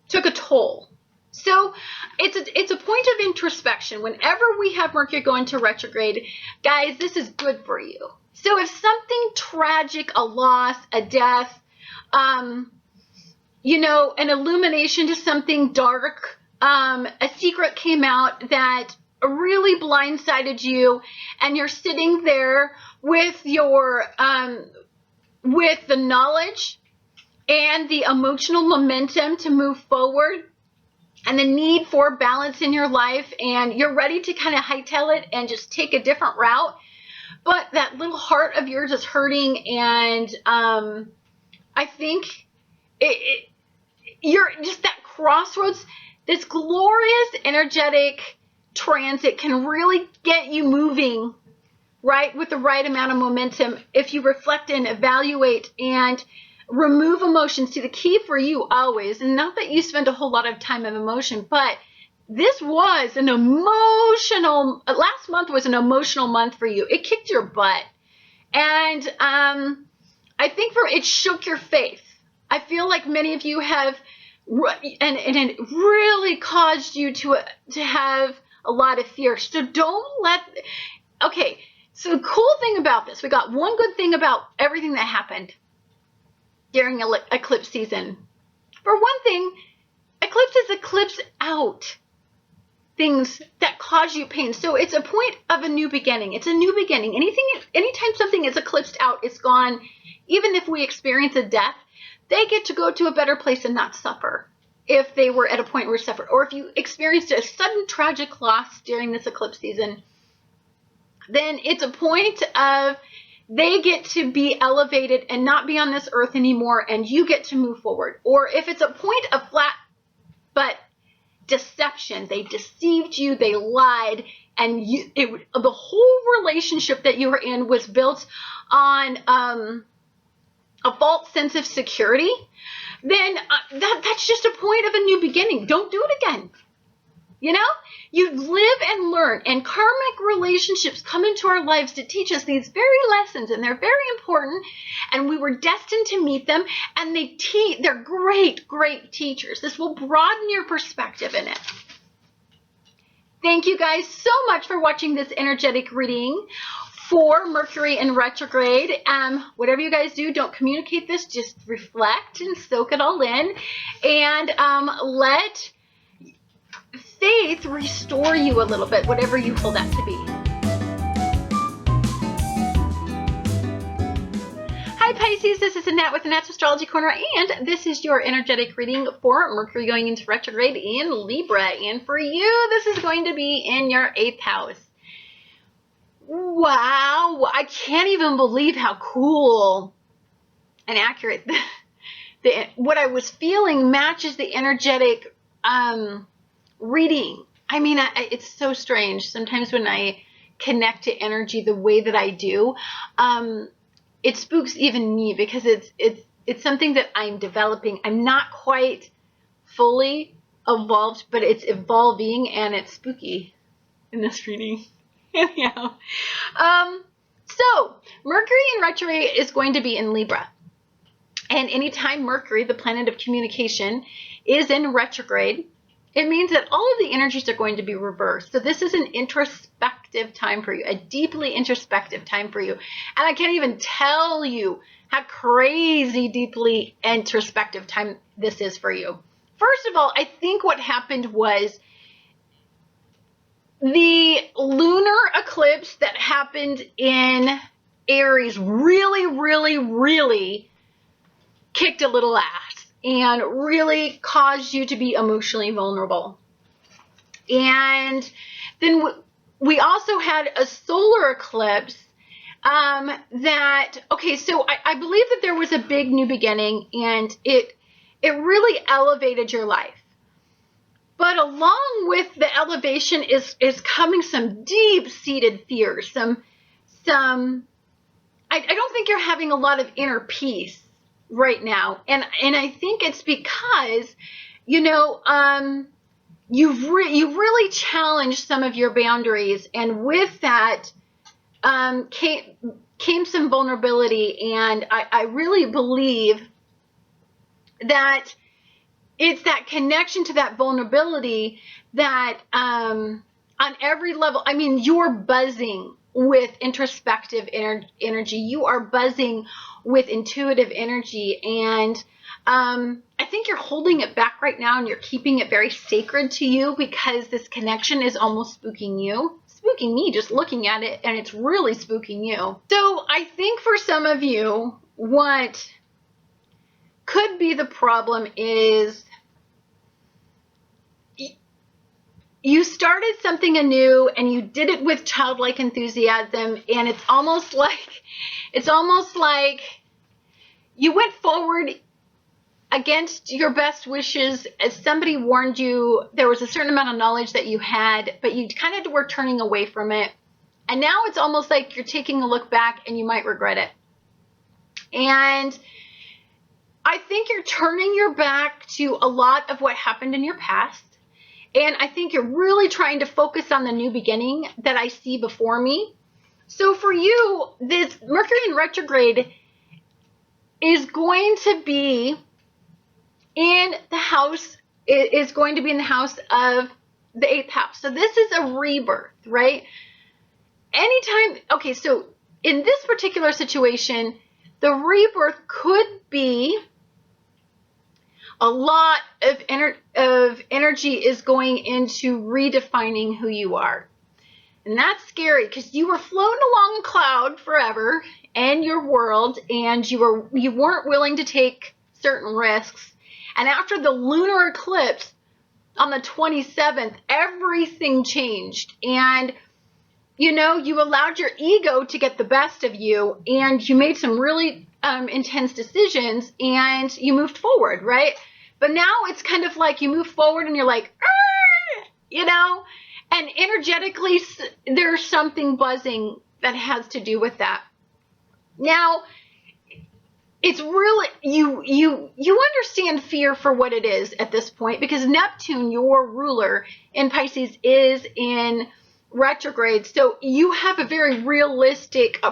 took a toll. So it's a point of introspection. Whenever we have Mercury going to retrograde, guys, this is good for you. So if something tragic, a loss, a death, an illumination to something dark, a secret came out that really blindsided you, and you're sitting there with your, with the knowledge and the emotional momentum to move forward, and the need for balance in your life, and you're ready to kind of hightail it and just take a different route. But that little heart of yours is hurting, and I think you're just that crossroads. This glorious, energetic transit can really get you moving, right, with the right amount of momentum if you reflect and evaluate and remove emotions. See, the key for you always, and not that you spend a whole lot of time of emotion, but this was an emotional, last month was an emotional month for you. It kicked your butt. And I think it shook your faith. I feel like many of you have, and it really caused you to have a lot of fear. So okay, so the cool thing about this, we got one good thing about everything that happened during eclipse season. For one thing, eclipses eclipse out things that cause you pain. So it's a point of a new beginning. It's a new beginning. Anytime something is eclipsed out, it's gone. Even if we experience a death, they get to go to a better place and not suffer if they were at a point where they suffered. Or if you experienced a sudden tragic loss during this eclipse season, then it's a point of they get to be elevated and not be on this earth anymore, and you get to move forward. Or if it's a point of flat but deception, they deceived you, they lied, and the whole relationship that you were in was built on a false sense of security, then that's just a point of a new beginning. Don't do it again. You know, you live and learn, and karmic relationships come into our lives to teach us these very lessons, and they're very important, and we were destined to meet them, and they're great, great teachers. This will broaden your perspective in it. Thank you guys so much for watching this energetic reading for Mercury in retrograde. Whatever you guys do, don't communicate this, just reflect and soak it all in, and let faith restore you a little bit, whatever you feel that to be. Hi Pisces, this is Annette with Annette's Astrology Corner, and this is your energetic reading for Mercury going into retrograde in Libra. And for you, this is going to be in your 8th house. Wow, I can't even believe how cool and accurate what I was feeling matches the energetic reading. I mean, it's so strange. Sometimes when I connect to energy the way that I do, it spooks even me, because it's something that I'm developing. I'm not quite fully evolved, but it's evolving, and it's spooky in this reading. Anyhow, so Mercury in retrograde is going to be in Libra, and anytime Mercury, the planet of communication, is in retrograde, it means that all of the energies are going to be reversed. So this is an introspective time for you, a deeply introspective time for you. And I can't even tell you how crazy deeply introspective time this is for you. First of all, I think what happened was the lunar eclipse that happened in Aries really kicked a little ass and really caused you to be emotionally vulnerable. And then we also had a solar eclipse so I believe that there was a big new beginning, and it really elevated your life. But along with the elevation is coming some deep-seated fears. I don't think you're having a lot of inner peace right now, and I think it's because, you know, you've really challenged some of your boundaries, and with that came some vulnerability, and I really believe that it's that connection to that vulnerability that on every level, I mean, you're buzzing with introspective energy. You are buzzing with intuitive energy. And I think you're holding it back right now, and you're keeping it very sacred to you, because this connection is almost spooking you. Spooking me just looking at it, and it's really spooking you. So I think for some of you, what could be the problem is you started something anew, and you did it with childlike enthusiasm, and it's almost like you went forward against your best wishes. As somebody warned you, there was a certain amount of knowledge that you had, but you kind of were turning away from it. And now it's almost like you're taking a look back, and you might regret it. And I think you're turning your back to a lot of what happened in your past. And I think you're really trying to focus on the new beginning that I see before me. So for you, this Mercury in retrograde is going to be in the house, it is going to be in the house of the 8th house. So this is a rebirth, right? Anytime, okay, so in this particular situation, the rebirth could be a lot of energy is going into redefining who you are. And that's scary, because you were floating along a cloud forever in your world, and you weren't willing to take certain risks. And after the lunar eclipse on the 27th, everything changed. And you know, you allowed your ego to get the best of you, and you made some really intense decisions, and you moved forward, right? But now it's kind of like you move forward and you're like, you know, and energetically there's something buzzing that has to do with that. Now, it's really, you understand fear for what it is at this point, because Neptune, your ruler in Pisces, is in retrograde. So you have a very realistic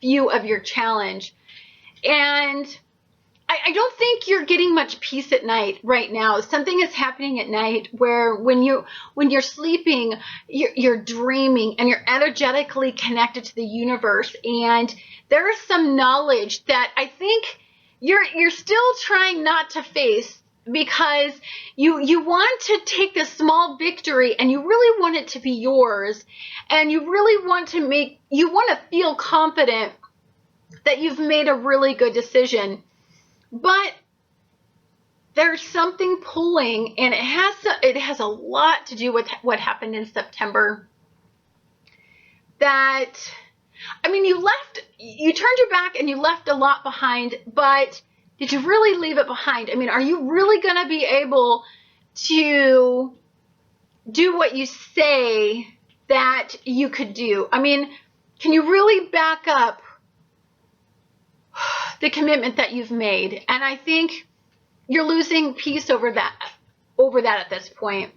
view of your challenge. And I don't think you're getting much peace at night right now. Something is happening at night where when you're sleeping, you're dreaming and you're energetically connected to the universe. And there is some knowledge that I think you're still trying not to face, because you want to take this small victory and you really want it to be yours, and you really want to feel confident that you've made a really good decision. But there's something pulling, and it has a lot to do with what happened in September. That, I mean, you turned your back and you left a lot behind, but did you really leave it behind? I mean, are you really going to be able to do what you say that you could do? I mean, can you really back up the commitment that you've made? And I think you're losing peace over that at this point.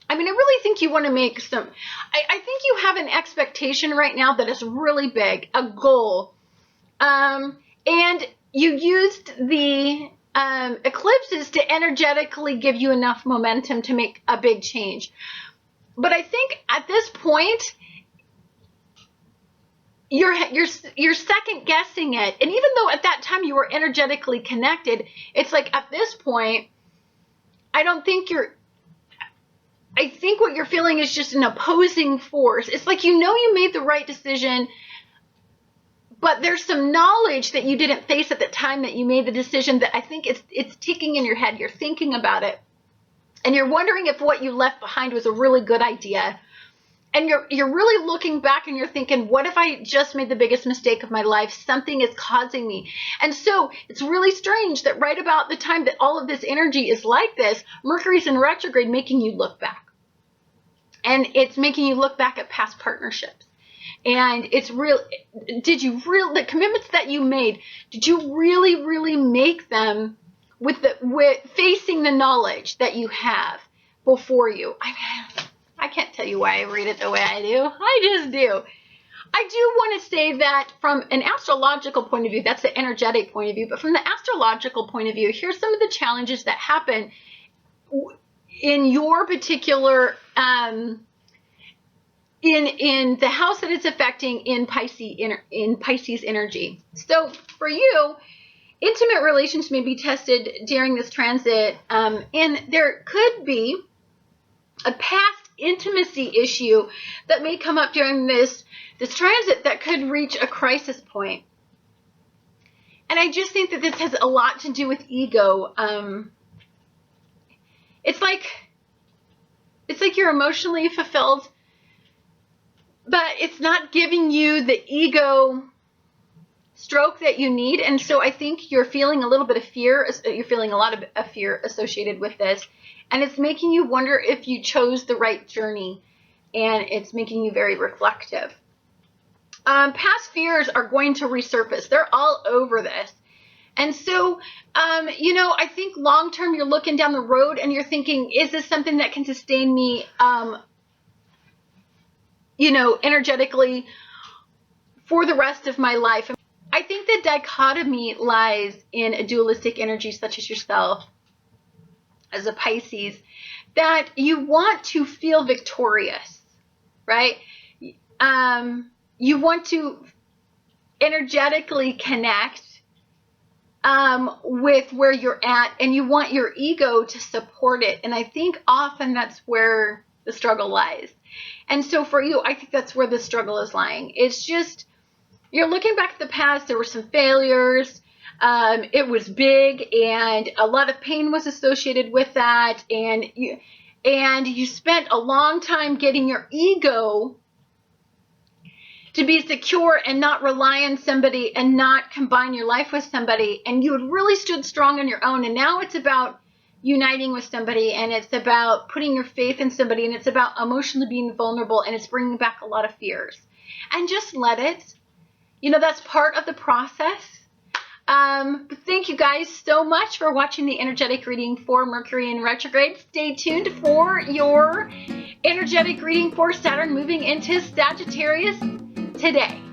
I mean, I really think you want to make I think you have an expectation right now that is really big, a goal. And you used the eclipses to energetically give you enough momentum to make a big change. But I think at this point, you're second guessing it. And even though at that time you were energetically connected, it's like at this point, I think what you're feeling is just an opposing force. It's like, you know, you made the right decision, but there's some knowledge that you didn't face at the time that you made the decision that I think it's ticking in your head. You're thinking about it, and you're wondering if what you left behind was a really good idea. And you're really looking back and you're thinking, what if I just made the biggest mistake of my life? Something is causing me. And so it's really strange that right about the time that all of this energy is like this, Mercury's in retrograde, making you look back. And it's making you look back at past partnerships. And it's real. The commitments that you made, did you really, really make them with facing the knowledge that you have before you? I can't tell you why I read it the way I do. I just do. I do want to say that from an astrological point of view, that's the energetic point of view, but from the astrological point of view, here's some of the challenges that happen in your particular, in the house that it's affecting in Pisces energy. So for you, intimate relations may be tested during this transit, and there could be a past intimacy issue that may come up during this transit that could reach a crisis point. And I just think that this has a lot to do with ego. It's like you're emotionally fulfilled, but it's not giving you the ego stroke that you need. And so I think you're feeling a little bit of fear. You're feeling a lot of fear associated with this. And it's making you wonder if you chose the right journey. And it's making you very reflective. Past fears are going to resurface. They're all over this. And so, you know, I think long term you're looking down the road and you're thinking, is this something that can sustain me, you know, energetically for the rest of my life? I think the dichotomy lies in a dualistic energy such as yourself, as a Pisces, that you want to feel victorious, right? You want to energetically connect with where you're at, and you want your ego to support it. And I think often that's where the struggle lies. And so for you, I think that's where the struggle is lying. It's just, you're looking back at the past, there were some failures. It was big, and a lot of pain was associated with that. And you spent a long time getting your ego to be secure and not rely on somebody and not combine your life with somebody, and you had really stood strong on your own, and now it's about uniting with somebody, and it's about putting your faith in somebody, and it's about emotionally being vulnerable, and it's bringing back a lot of fears. And just let it. You know, that's part of the process. But thank you guys so much for watching the energetic reading for Mercury in retrograde. Stay tuned for your energetic reading for Saturn moving into Sagittarius today.